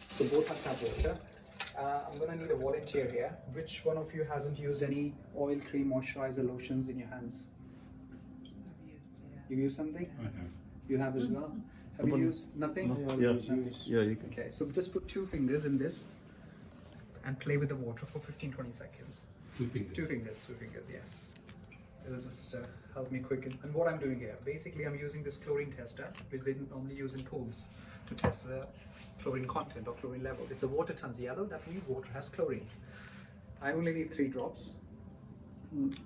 So both are tap water. I'm going to need a volunteer here. Which one of you hasn't used any oil, cream, moisturizer, lotions in your hands? I've used, You used something? I have. You have as well? Have you used nothing? Yeah, you can. Okay, so just put 2 fingers in this and play with the water for 15-20 seconds. 2 fingers. 2 fingers, yes. It'll just help me quicken. And what I'm doing here, basically I'm using this chlorine tester, which they normally use in pools, to test the chlorine content or chlorine level. If the water turns yellow, that means water has chlorine. I only need 3 drops.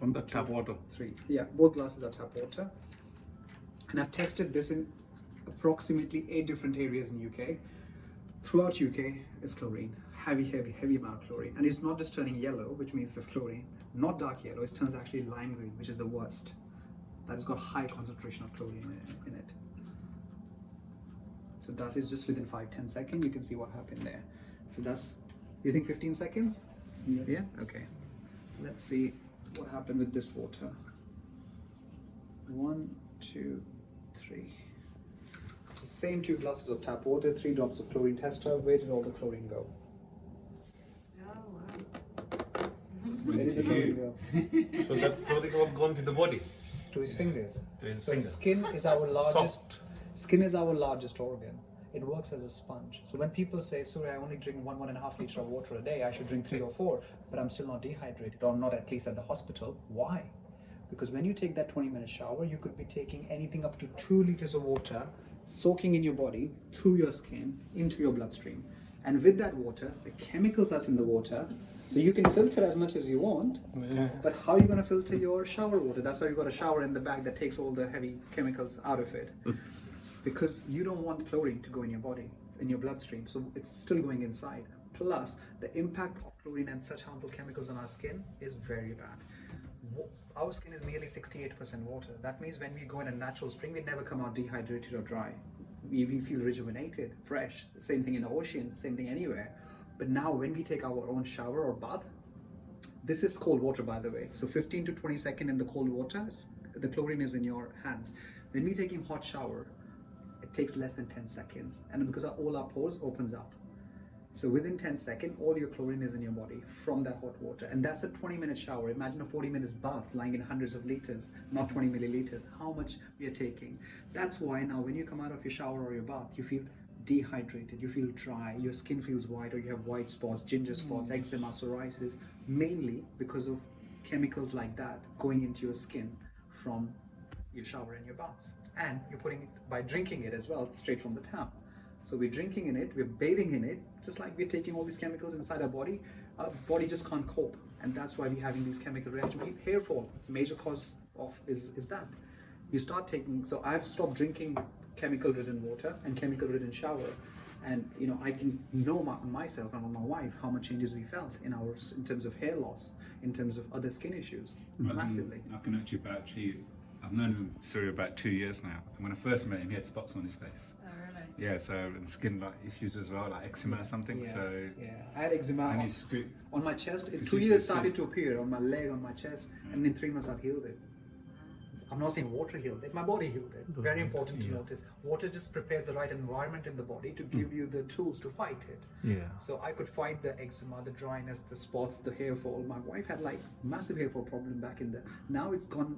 On the tap water. 3. Yeah, both glasses are tap water. And I've tested this in approximately 8 different areas in UK. Throughout UK is chlorine. Heavy amount of chlorine. And it's not just turning yellow, which means it's chlorine. Not dark yellow, it turns actually lime green, which is the worst. That has got high concentration of chlorine in it. So that is just within 5-10 seconds. You can see what happened there. So that's, you think 15 seconds? Yeah? Okay. Let's see what happened with this water. 1, 2, 3. So same 2 glasses of tap water, 3 drops of chlorine tester. Where did all the chlorine go? Oh, wow. Where did the chlorine go? So that chlorine all gone to the body. To his fingers. To his So fingers. skin is our largest. Soft. Skin is our largest organ. It works as a sponge. So when people say, sorry, I only drink 1.5 liters of water a day, I should drink 3 or 4, but I'm still not dehydrated, or not at least at the hospital. Why? Because when you take that 20-minute shower, you could be taking anything up to 2 liters of water, soaking in your body, through your skin, into your bloodstream. And with that water, the chemicals that's in the water, so you can filter as much as you want, but how are you going to filter your shower water? That's why you've got a shower in the back that takes all the heavy chemicals out of it. Because you don't want chlorine to go in your body, in your bloodstream, so it's still going inside. Plus, the impact of chlorine and such harmful chemicals on our skin is very bad. Our skin is nearly 68% water. That means when we go in a natural spring, we never come out dehydrated or dry. We feel rejuvenated, fresh. Same thing in the ocean, same thing anywhere. But now when we take our own shower or bath, this is cold water, by the way. So 15 to 20 seconds in the cold water, the chlorine is in your hands. When we're taking hot shower, it takes less than 10 seconds. And because all our pores opens up. So within 10 seconds, all your chlorine is in your body from that hot water. And that's a 20-minute shower. Imagine a 40-minute bath lying in hundreds of liters, not 20 milliliters. How much we are taking. That's why now when you come out of your shower or your bath, you feel dehydrated, you feel dry, your skin feels white, or you have white spots, ginger spots, eczema, psoriasis, mainly because of chemicals like that going into your skin from your shower and your baths. And you're putting it by drinking it as well, straight from the tap. So we're drinking in it, we're bathing in it, just like we're taking all these chemicals inside our body just can't cope. And that's why we're having these chemical reactions. Hair fall, major cause of is that. You start taking, so I've stopped drinking chemical-ridden water and chemical-ridden shower. And I can know myself and my wife how much changes we felt in terms of hair loss, in terms of other skin issues, massively. I can actually vouch. I've known him, Surya, about 2 years now. And when I first met him, he had spots on his face. Oh, really? Yeah, so and skin like issues as well, like eczema or something. Yes, So yeah, I had eczema and on, you scoot. on my chest. In This 2 is years the skin. started to appear on my leg, on my chest, and in 3 months I've healed it. I'm not saying water healed it, my body healed it. Very important to notice. Water just prepares the right environment in the body to give you the tools to fight it. Yeah. So I could fight the eczema, the dryness, the spots, the hair fall. My wife had like massive hair fall problem back in the. Now it's gone.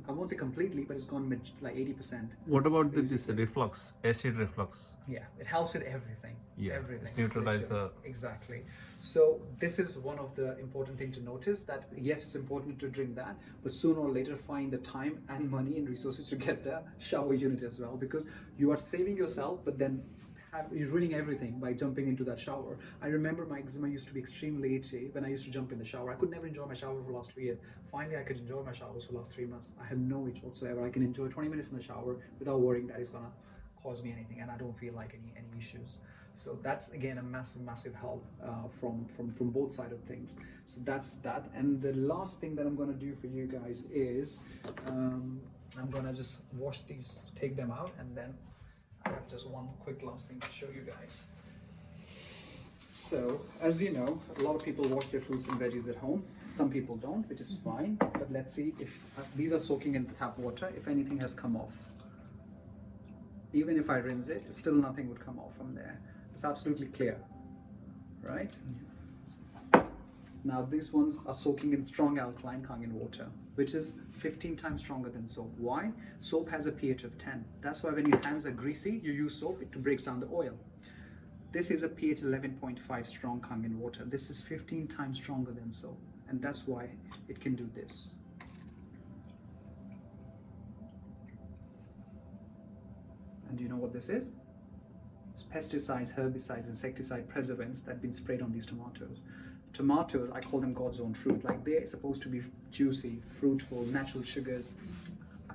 I won't say completely, but it's gone like 80%. What about this reflux, acid reflux? Yeah, it helps with everything. Yeah, everything. it's neutralize literally. the- Exactly. So this is one of the important thing to notice, that yes, it's important to drink that, but sooner or later find the time and money and resources to get the shower unit as well, because you are saving yourself, but then you're ruining everything by jumping into that shower. I remember my eczema used to be extremely itchy when I used to jump in the shower. I could never enjoy my shower for the last 2 years. Finally, I could enjoy my showers for the last 3 months. I have no itch whatsoever. I can enjoy 20 minutes in the shower without worrying that it's gonna cause me anything, and I don't feel like any issues. So that's again a massive help from both sides of things. So that's that. And the last thing that I'm gonna do for you guys is I'm gonna just wash these, take them out, and then I have just one quick last thing to show you guys. So as you know, a lot of people wash their fruits and veggies at home. Some people don't, which is fine. But let's see if these are soaking in the tap water. If anything has come off, even if I rinse it, still nothing would come off from there. It's absolutely clear, right? Now these ones are soaking in strong alkaline Kangen water, which is 15 times stronger than soap. Why? Soap has a pH of 10. That's why when your hands are greasy, you use soap to break down the oil. This is a pH 11.5 strong Kangen water. This is 15 times stronger than soap, and that's why it can do this. And do you know what this is? It's pesticides, herbicides, insecticide, preservatives that have been sprayed on these tomatoes. Tomatoes, I call them God's own fruit. Like they're supposed to be juicy, fruitful, natural sugars,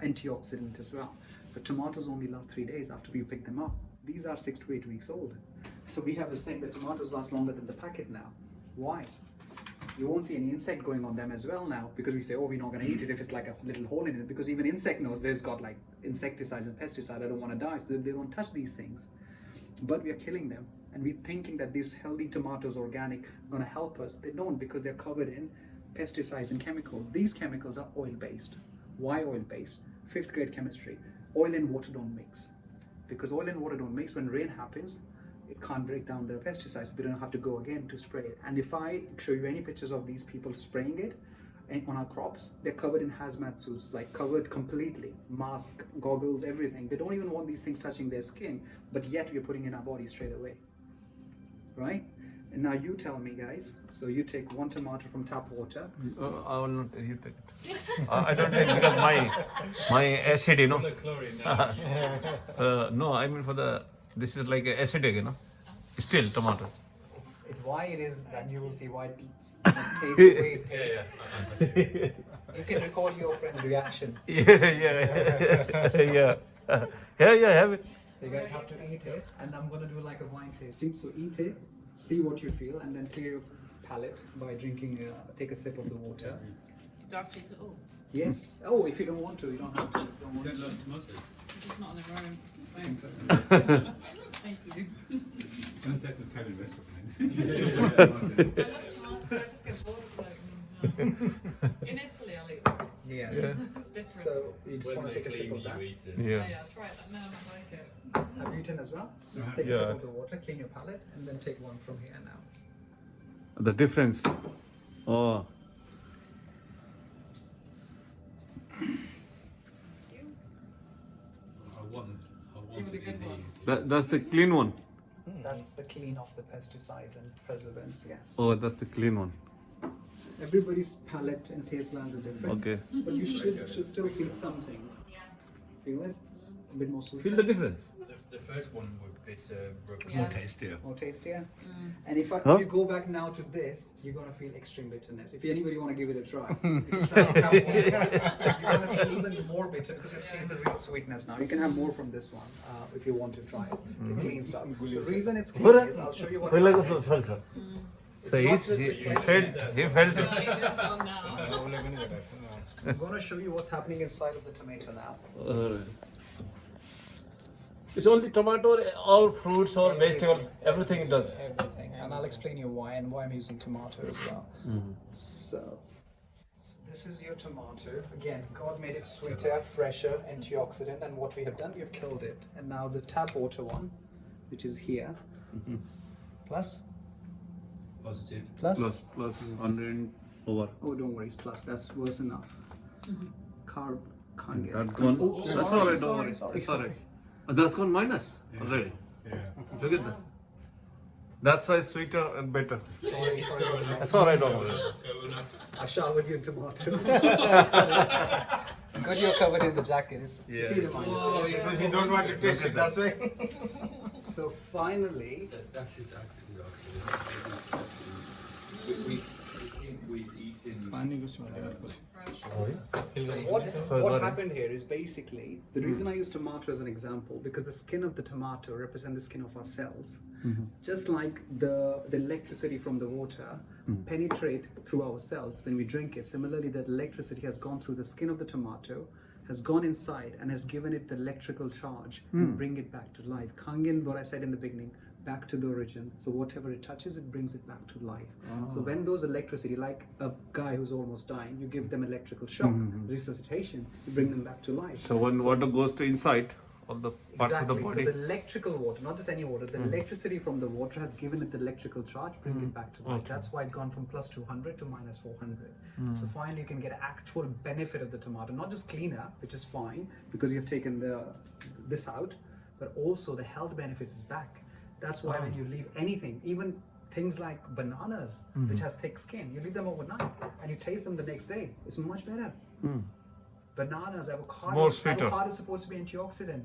antioxidant as well. But tomatoes only last 3 days after you pick them up. These are 6 to 8 weeks old. So we have a saying that tomatoes last longer than the packet now. Why? You won't see any insect going on them as well now, because we say, oh, we're not going to eat it if it's like a little hole in it, because even insect knows there's got like insecticides and pesticides. I don't want to die, so they don't touch these things. But we are killing them, and we're thinking that these healthy tomatoes, organic, are going to help us. They don't, because they're covered in pesticides and chemicals. These chemicals are oil-based. Why oil-based? 5th grade chemistry. Oil and water don't mix. Because oil and water don't mix, when rain happens, it can't break down the pesticides, so they don't have to go again to spray it. And if I show you any pictures of these people spraying it on our crops, they're covered in hazmat suits, like covered completely, mask, goggles, everything. They don't even want these things touching their skin, but yet we're putting in our body straight away, right? And now you tell me, guys. So you take 1 tomato from tap water. I will not. You take it. I don't take, because my acid, you know. The chlorine now. No, I mean for the. This is like acidic, you know. Still tomatoes. It's why it is, and you will see why it tastes the way it tastes. Yeah. You can record your friend's reaction. Yeah. Have it. So you guys have to eat it, and I'm gonna do like a wine tasting. So eat it, see what you feel, and then clear your palate by drinking. Take a sip of the water. Dark taste at all. Yes. Oh, if you don't want to, you don't have to. If you don't want Don't to. love tomatoes. It's not on the road. Thanks. Thank you. Don't take the Italian recipe. I love tomatoes. I just get bored of them. In Italy, I'll eat them. Yes. It's different. So you just want to take a sip of that. eat it. Yeah. Yeah, I'll try that now. I like it. Have you eaten as well? Just take a Yeah. sip of the water, clean your palate, and then take one from here now. The difference. Oh. I want to good be one. these. That's the clean one. That's the clean of the pesticides and preservatives. Yes. Oh, that's the clean one. Everybody's palate and taste glands are different. Okay. But you should still feel something. Feel it? A bit more sweet. Feel the difference. The first one would be Yeah. More tastier. More tastier. And if you go back now to this, you're gonna feel extreme bitterness. If anybody wanna give it a try, you can try it out. You're gonna feel even more bitter because it tastes a real sweetness now. You can have more from this one if you want to try it. The clean stuff. The reason it's clean is I'll show you what. Sorry, sir. It's So not he just the felt cleanliness. he felt I'll it. eat this one now. So I'm gonna show you what's happening inside of the tomato now. It's only tomato, all fruits or vegetable, everything it does. Everything. And I'll explain you why and why I'm using tomato as well. So, this is your tomato. Again, God made it sweeter, fresher, antioxidant, and what we have done, we have killed it. And now the tap water one, which is here, plus, Positive. plus. Plus 100 over. Oh, don't worry, it's plus. That's worse enough. Carb can't get That's it. gone. Oh, That's sorry, alright, don't sorry, worry. sorry, It's alright. sorry. That's gone minus already. Yeah. Look at that. That's why sweeter and better. Sorry, sorry. That's alright, don't worry. I showered you in tomato. Good, you're covered in the jacket. You see the minus. So you don't want to taste it, that's why. So finally, That is actually the oxidant. We eat in. so what happened here is basically the reason I use tomato as an example, because the skin of the tomato represents the skin of our cells. Just like the electricity from the water penetrate through our cells when we drink it, similarly that electricity has gone through the skin of the tomato, has gone inside and has given it the electrical charge and bring it back to life. Kangen, what I said in the beginning, back to the origin. So whatever it touches, it brings it back to life. So when those electricity, like a guy who's almost dying, you give them electrical shock, resuscitation, you bring them back to life. So when water goes to inside of the parts of the Exactly. body. So the electrical water, not just any water, the electricity from the water has given it the electrical charge, bring it back to life. Okay. That's why it's gone from plus 200 to minus 400. So finally you can get actual benefit of the tomato, not just cleaner, which is fine because you've taken this out, but also the health benefits is back. That's why when you leave anything, even things like bananas, which has thick skin, you leave them overnight and you taste them the next day. It's much better. Bananas, More avocados. sweeter. Avocado is supposed to be antioxidant.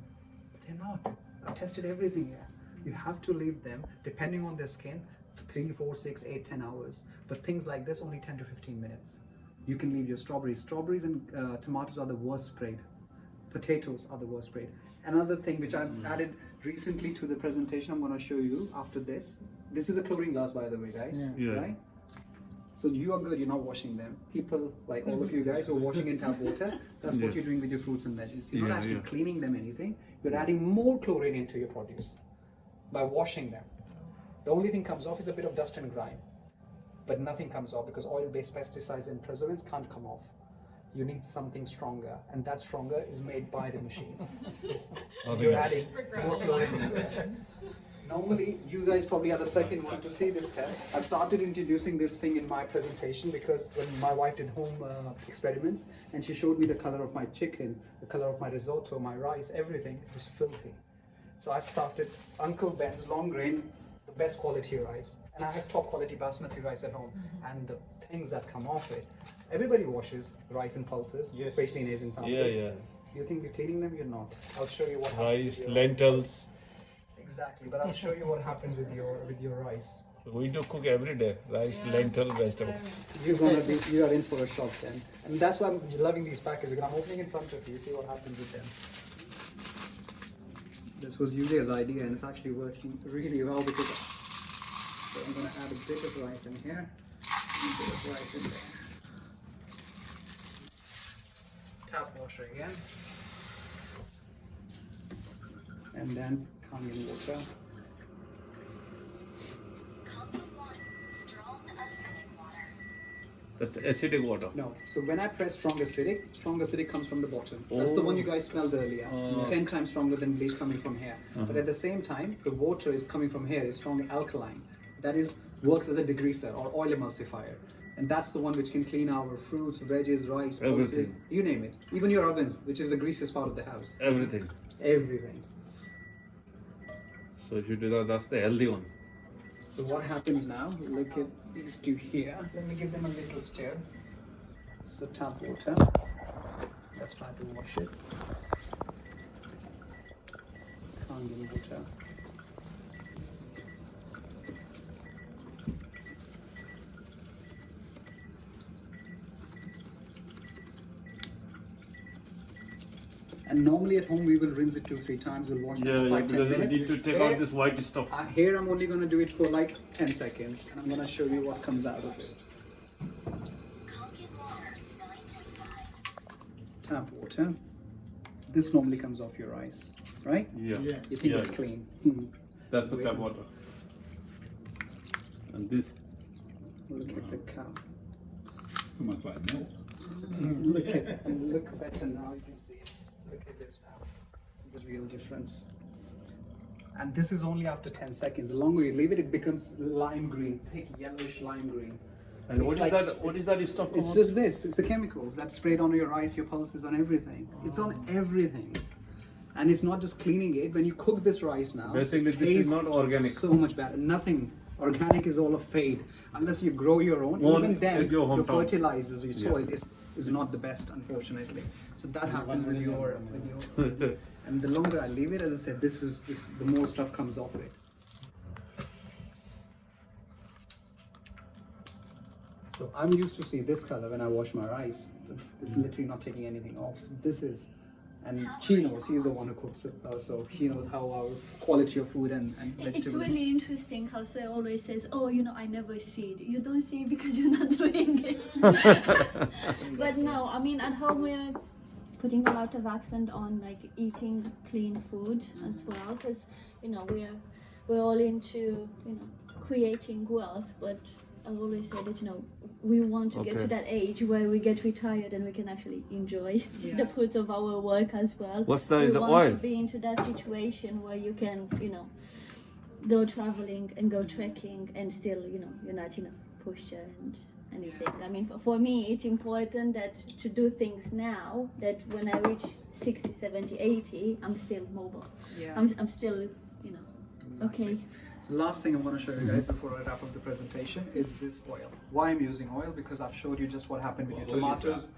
They're not. I've tested everything here. You have to leave them, depending on their skin, 3, 4, 6, 8, 10 hours. But things like this, only 10 to 15 minutes. You can leave your strawberries. Strawberries and tomatoes are the worst sprayed. Potatoes are the worst sprayed. Another thing which I've added recently to the presentation, I'm going to show you after this. This is a chlorine glass, by the way, guys. Yeah. Right? So you are good, you're not washing them. People like all of you guys who are washing in tap water, that's what you're doing with your fruits and veggies. You're not actually cleaning them anything. You're adding more chlorine into your produce by washing them. The only thing comes off is a bit of dust and grime. But nothing comes off because oil-based pesticides and preservatives can't come off. You need something stronger, and that stronger is made by the machine. You're adding more chlorine. Normally, you guys probably are the second one to see this test. I've started introducing this thing in my presentation because when my wife did home experiments and she showed me the color of my chicken, the color of my risotto, my rice, everything, it was filthy. So I've started Uncle Ben's long grain, the best quality rice. And I have top quality basmati rice at home. And the things that come off it, everybody washes rice in pulses, especially in Asian families. Yeah. You think we're cleaning them? You're not. I'll show you what happens Rice, with your lentils. Exactly, but I'll show you what happens with your rice. We do cook every day. Rice, lentil, vegetable. You are in for a shock then. And that's why I'm loving these packages, because I'm opening in front of you, see what happens with them. This was Yulia's idea and it's actually working really well because so I'm going to add a bit of rice in here, and a bit of rice in there. Tap water again. And then Kangen water. That's acidic water. No, so when I press strong acidic comes from the bottom. That's the one you guys smelled earlier. 10 times stronger than bleach coming from here. But at the same time, the water is coming from here is strong alkaline. That is works as a degreaser or oil emulsifier. And that's the one which can clean our fruits, veggies, rice, pulses, Everything. you name it. Even your ovens, which is the greasiest part of the house. Everything. Everything. So if you do that, that's the healthy one. So what happens now, look at these two here. Let me give them a little stir. So tap water. Let's try to wash it. Kangen water. And normally at home we will rinse it 2-3 times. We'll wash it for 5-10 minutes. you need to take out this white stuff. Here I'm only going to do it for like 10 seconds and I'm going to show you what comes out of it. Tap water. This normally comes off your rice. right? Yeah. You think Yeah. it's clean. That's the tap water. And this. Look at the cow. It's almost like milk. Look better now. You can see it. Look at this now. The real difference. And this is only after 10 seconds. The longer you leave it, it becomes lime green, thick yellowish lime green. And It's what is like- that? What is that stuff? It's called? just this. It's the chemicals that sprayed on your rice, your pulses, on everything. It's on everything. And it's not just cleaning it. When you cook this rice now, Basically, it this is tastes not organic. So much better. Nothing. Organic is all a fade. Unless you grow your own. Well, Even then, at your your hometown. fertilizers, your soil is not the best, unfortunately. So that happens with your and the longer I leave it, as I said, the more stuff comes off it. So I'm used to see this color when I wash my rice. It's literally not taking anything off. This is, and she knows, she's the one who cooks it, so she knows how our quality of food and vegetables. It's really interesting how Sir always says, oh, I never see it. You don't see it because you're not doing it. But no, I mean, at home we're putting a lot of accent on like eating clean food as well, because we're all into creating wealth, but I always say that we want to get to Okay. that age where we get retired and we can actually enjoy the fruits of our work as well. What's that? We Is the want to oil? be into that situation where you can go traveling and go trekking and still you're not pusher and anything. I mean, for me it's important that to do things now that when I reach 60, 70, 80 I'm still mobile. Yeah. I'm still okay. So last thing I'm going to show you guys before I wrap up the presentation is this oil. Why I'm using oil? Because I've showed you just what happened with What your oil is tomatoes.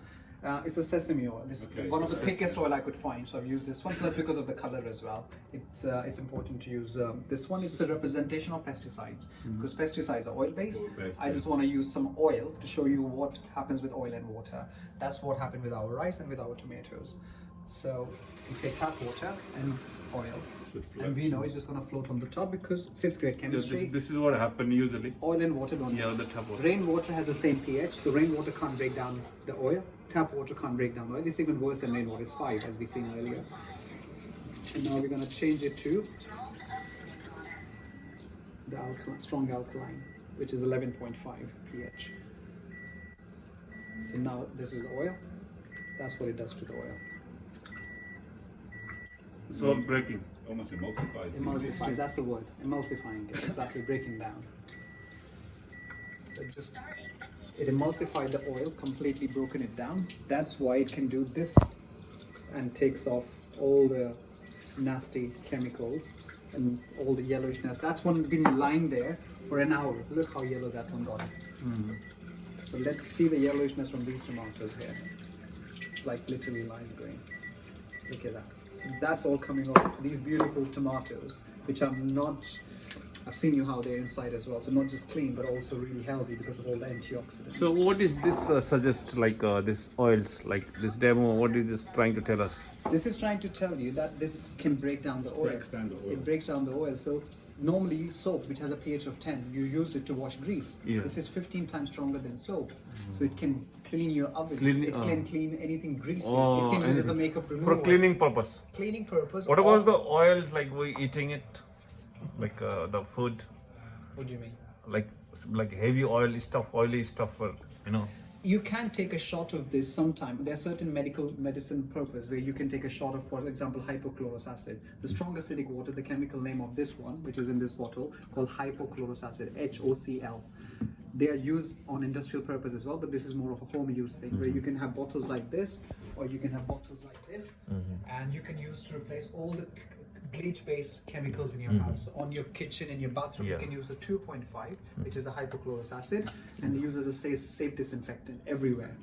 It's a sesame oil. It's Okay. one of the thickest oil I could find, so I've used this one. Plus, because of the color as well, it's important to use this one. It's a representation of pesticides because pesticides are oil-based. Oil-based, I just want to use some oil to show you what happens with oil and water. That's what happened with our rice and with our tomatoes. So we take tap water and oil, and we know it's just going to float on the top because 5th grade chemistry. This is what happened usually. Oil and water don't Yeah, mix. the tap water. Rainwater has the same pH, so rainwater can't break down the oil. Tap water can't break down the oil. It's even worse than rainwater. It's 5, as we seen earlier. And now we're going to change it to the strong alkaline, which is 11.5 pH. So now this is the oil. That's what it does to the oil. It's all breaking. Almost emulsifies. Emulsifies, that's the word. Emulsifying it, exactly, breaking down. So it emulsified the oil, completely broken it down. That's why it can do this and takes off all the nasty chemicals and all the yellowishness. That's one been lying there for an hour. Look how yellow that one got. So let's see the yellowishness from these tomatoes here. It's like literally lime green. Look at that. So that's all coming off these beautiful tomatoes, which are not, I've seen you how they're inside as well. So not just clean, but also really healthy because of all the antioxidants. So what is this suggest like this oils like this demo? What is this trying to tell us? This is trying to tell you that this can break down the oil. Breaks down the oil. It breaks down the oil. So normally soap, which has a pH of 10, you use it to wash grease. Yeah. This is 15 times stronger than soap. So it can clean your ovens. Clean- it can clean anything greasy. Oh, it can use as a anything. makeup remover. For cleaning purpose. Cleaning purpose. What about of- the oil like we eating it? Like the food, What do you mean? like heavy oily stuff, or You can take a shot of this sometime. There's certain medicine purpose where you can take a shot of, for example, hypochlorous acid. The strong acidic water, the chemical name of this one, which is in this bottle, called hypochlorous acid, HOCl. They are used on industrial purpose as well, but this is more of a home use thing where you can have bottles like this, or you can have bottles like this, and you can use to replace all the bleach-based chemicals in your house. On your kitchen, in your bathroom, Yeah. you can use the 2.5, which is a hypochlorous acid, and use as a safe disinfectant everywhere.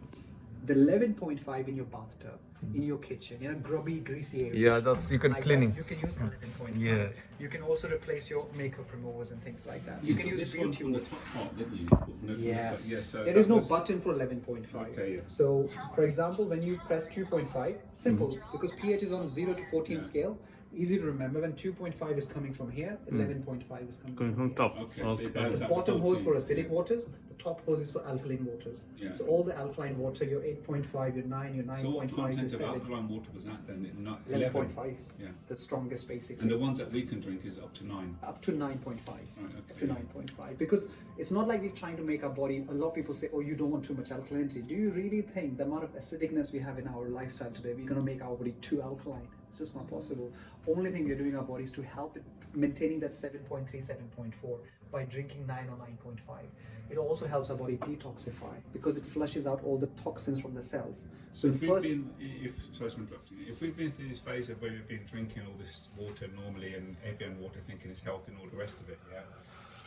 The 11.5 in your bathtub, in your kitchen, in a grubby, greasy area. Yeah, that's- you can like cleaning. that, you can use 11.5. Yeah. You can also replace your makeup removers and things like that. You can use this one beauty from the water. top part, didn't you? From the top. Yes. Yes. So There is that no was- button for 11.5. Okay, yeah. So, for example, when you press 2.5, simple, because pH is on 0 to 14 scale. easy to remember. When 2.5 is coming from here, 11.5 is coming Coming from from here. top. Okay, so Okay. you balance The out bottom hose for 14. acidic waters, the top hose is for alkaline waters. Yeah. So all the alkaline water, your 8.5, your 9, your So what 9.5, your content of 7, alkaline water was that then? 11.5, Yeah. the strongest basically. And the ones that we can drink is up to 9. Up to 9.5. Right, Up okay. to 9.5, because it's not like we're trying to make our body. A lot of people say, oh, you don't want too much alkalinity. Do you really think the amount of acidicness we have in our lifestyle today, we're going to make our body too alkaline? It's just not possible. Only thing we're doing our body is to help it maintaining that 7.3, 7.4 by drinking 9 or 9.5. It also helps our body detoxify because it flushes out all the toxins from the cells. So if first, sorry to interrupt you. If we've been through this phase of where we've been drinking all this water normally and Evian water thinking it's healthy and all the rest of it, yeah.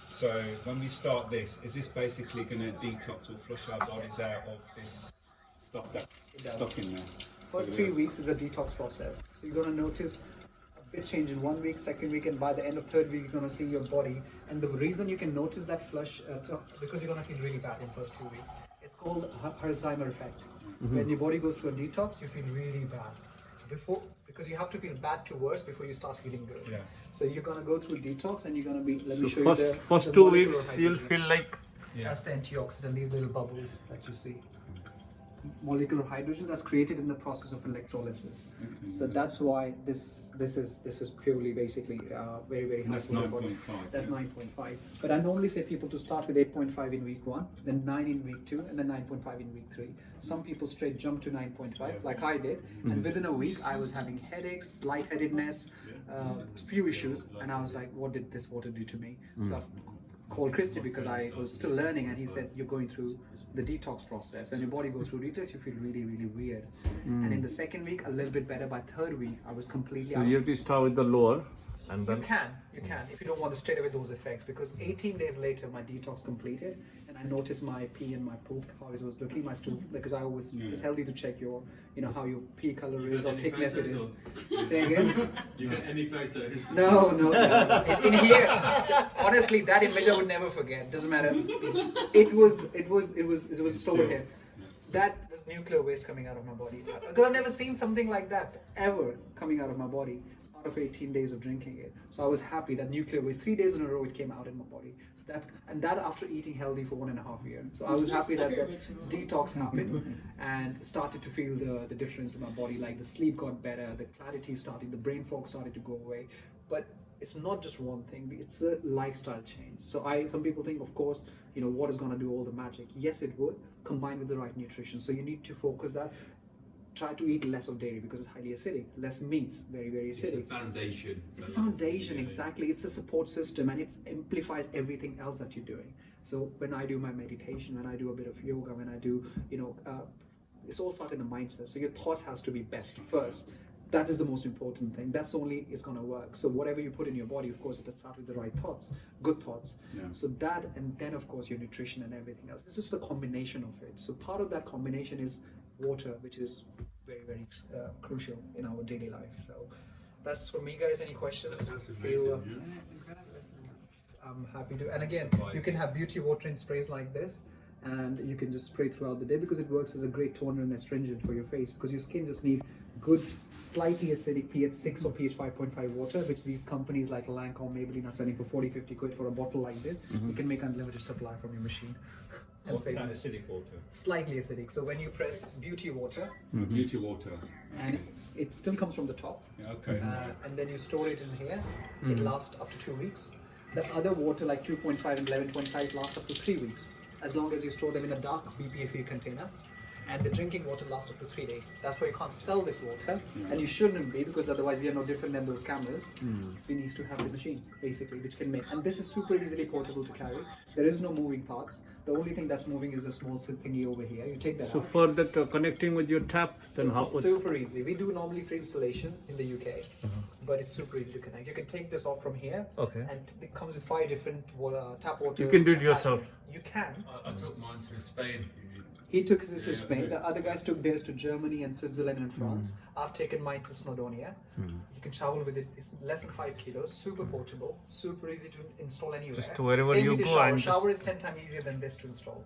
So when we start this, is this basically going to detox or flush our bodies out of this stuff that's stuck in there? first 3 weeks is a detox process. So you're going to notice a bit change in 1 week, second week, and by the end of third week, you're going to see your body. And the reason you can notice that flush, because you're going to feel really bad in the first 2 weeks. It's called Alzheimer effect. When your body goes through a detox, you feel really bad. Because you have to feel bad to worse before you start feeling good. Yeah. So you're going to go through detox and you're going to be, let me show So you the first the 2 molecular weeks you'll hydrogen. feel like That's the antioxidant, these little bubbles that you see. Molecular hydrogen that's created in the process of electrolysis. So that's why this is purely basically very, very And that's helpful. for the body. 9.5. That's 9.5. But I normally say people to start with 8.5 in week 1, then 9 in week 2, and then 9.5 in week 3. Some people straight jump to 9.5, like I did, and within a week I was having headaches, lightheadedness, few issues, and I was like, what did this water do to me? So I've called Christy because I was still learning, and he said, you're going through the detox process. When your body goes through detox, you feel really, really weird. And in the second week, a little bit better. By third week, I was completely so out. you have to start with the lower and You then can, if you don't want to straight away those effects, because 18 days later, my detox completed, and I noticed my pee and my poop, how it was looking, my stool, because I always, it's healthy to check your, how your pee color is or thickness it is. Say again? You get any photos? No. In here, honestly, that image I would never forget. Doesn't matter. It was stored here. That was nuclear waste coming out of my body. Because I've never seen something like that ever coming out of my body out of 18 days of drinking it. So I was happy that nuclear waste, 3 days in a row, it came out in my body. So that after eating healthy for 1.5 years. So I was happy that the detox happened and started to feel the difference in my body. Like the sleep got better, the clarity started, the brain fog started to go away. But it's not just one thing, it's a lifestyle change. So some people think, of course, what is going to do all the magic? Yes, it would, combined with the right nutrition. So you need to focus that. Try to eat less of dairy because it's highly acidic. Less meats, very, very acidic. It's a foundation. It's a foundation, exactly. It's a support system, and it amplifies everything else that you're doing. So when I do my meditation, when I do a bit of yoga, when I do, it's all started in the mindset. So your thoughts has to be best first. That is the most important thing. That's only it's gonna work. So whatever you put in your body, of course, it has to start with the right thoughts, good thoughts. Yeah. So that, and then of course your nutrition and everything else. This is the combination of it. So part of that combination is water, which is very, very crucial in our daily life. So that's for me, guys. Any questions? That's Feel, amazing. Yeah, it's incredible, isn't it? I'm happy to. And again, you can have beauty water in sprays like this, and you can just spray throughout the day because it works as a great toner and astringent for your face, because your skin just need good, slightly acidic pH 6 or pH 5.5 water, which these companies like Lancome, Maybelline are selling for 40-50 quid for a bottle like this. You can make unlimited supply from your machine. And What's save that money. acidic water? Slightly acidic. So when you press beauty water, Beauty water. and it still comes from the top, Yeah, okay. and then you store it in here, it lasts up to 2 weeks. The other water like 2.5 and 11.5 lasts up to 3 weeks, as long as you store them in a dark BPA-free container. And the drinking water lasts up to 3 days. That's why you can't sell this water, and you shouldn't be, because otherwise we are no different than those scammers. We need to have the machine, basically, which can make. And this is super easily portable to carry. There is no moving parts. The only thing that's moving is a small thingy over here. You take that so out. for that connecting with your tap, then It's how? super easy. We do normally free installation in the UK, but it's super easy to connect. You can take this off from here, Okay. and it comes with 5 different tap water. You can do it yourself. attachments. You can. I took mine to Spain. He took his to Spain. The other guys took theirs to Germany and Switzerland and France. I've taken mine to Snowdonia. You can travel with it. It's less than 5 kilos. Super portable. Super easy to install anywhere. Just wherever Same you with the go shower. and just- Shower is 10 times easier than this to install.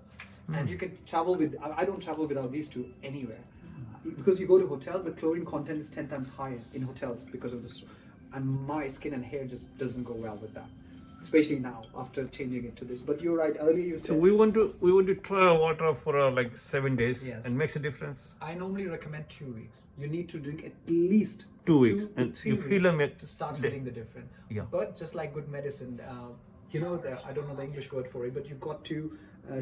And you can travel with. I don't travel without these two anywhere, because you go to hotels. The chlorine content is 10 times higher in hotels because of this. and my skin and hair just doesn't go well with that, especially now after changing it to this. But you're right, earlier you So said we want to try water for like 7 days Yes. and makes a difference. I normally recommend 2 weeks. You need to drink at least 2 weeks, 2 to and 3 you weeks feel a to start feeling the difference. Yeah. But just like good medicine, you know, I don't know the English word for it, but you've got to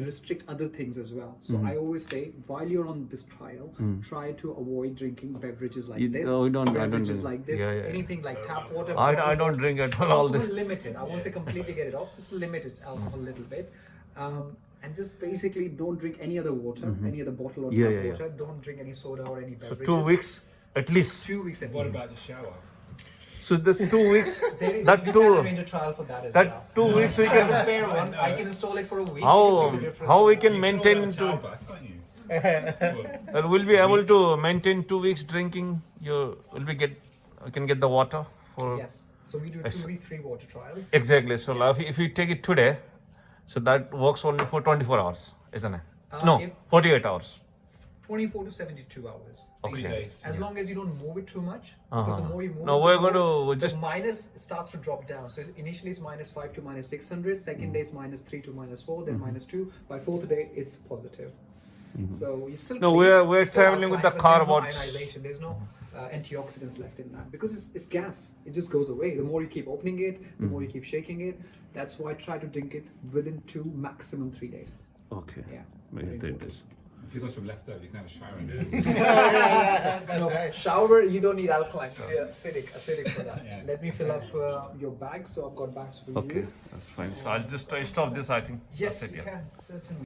restrict other things as well. So I always say, while you're on this trial, try to avoid drinking beverages like this. I don't beverages drink. like this. Yeah. Anything like tap water. I bottled don't water. drink at all Alcohol this. limited. I won't say completely get it off. Just limited alcohol a little bit. And just basically don't drink any other water, any other bottle or tap water. Don't drink any soda or any So beverages. 2 weeks at least. 2 weeks at What least. about the shower? So this 2 weeks. We that can 2 arrange a trial for that as well. that 2 weeks we I have a can. spare one. I can install it for a week. You can see the difference. How we in can that. maintain You draw a to. childbirth, don't you? Well, will be able to maintain 2 weeks drinking. We can get the water for Yes. So we do 2-week free water trials. exactly. So if you take it today, so that works only for 24 hours, isn't it? No, if- 48 hours. 24 to 72 hours. Okay. These days. As long as you don't move it too much, because the more you move No, it, we're the going more to the just minus starts to drop down. So initially it's -5 to -600, second day is -3 to -4, then -2. By fourth day it's positive. So you still No, clean, we're still traveling with the alkaline, car but about- there's no ionization, there's no antioxidants left in that because it's gas. It just goes away. The more you keep opening it, the more you keep shaking it. That's why I try to drink it within 2, maximum 3 days. Okay. Yeah. Very Very good. important. If you've got some left over, you can have a shower in it. No, shower, you don't need alkaline. Acidic for that. Yeah. Let me fill up your bags. So I've got bags for Okay, you. that's fine. So I'll just stop this. I think. Yes, that's it, you yeah. can, certainly.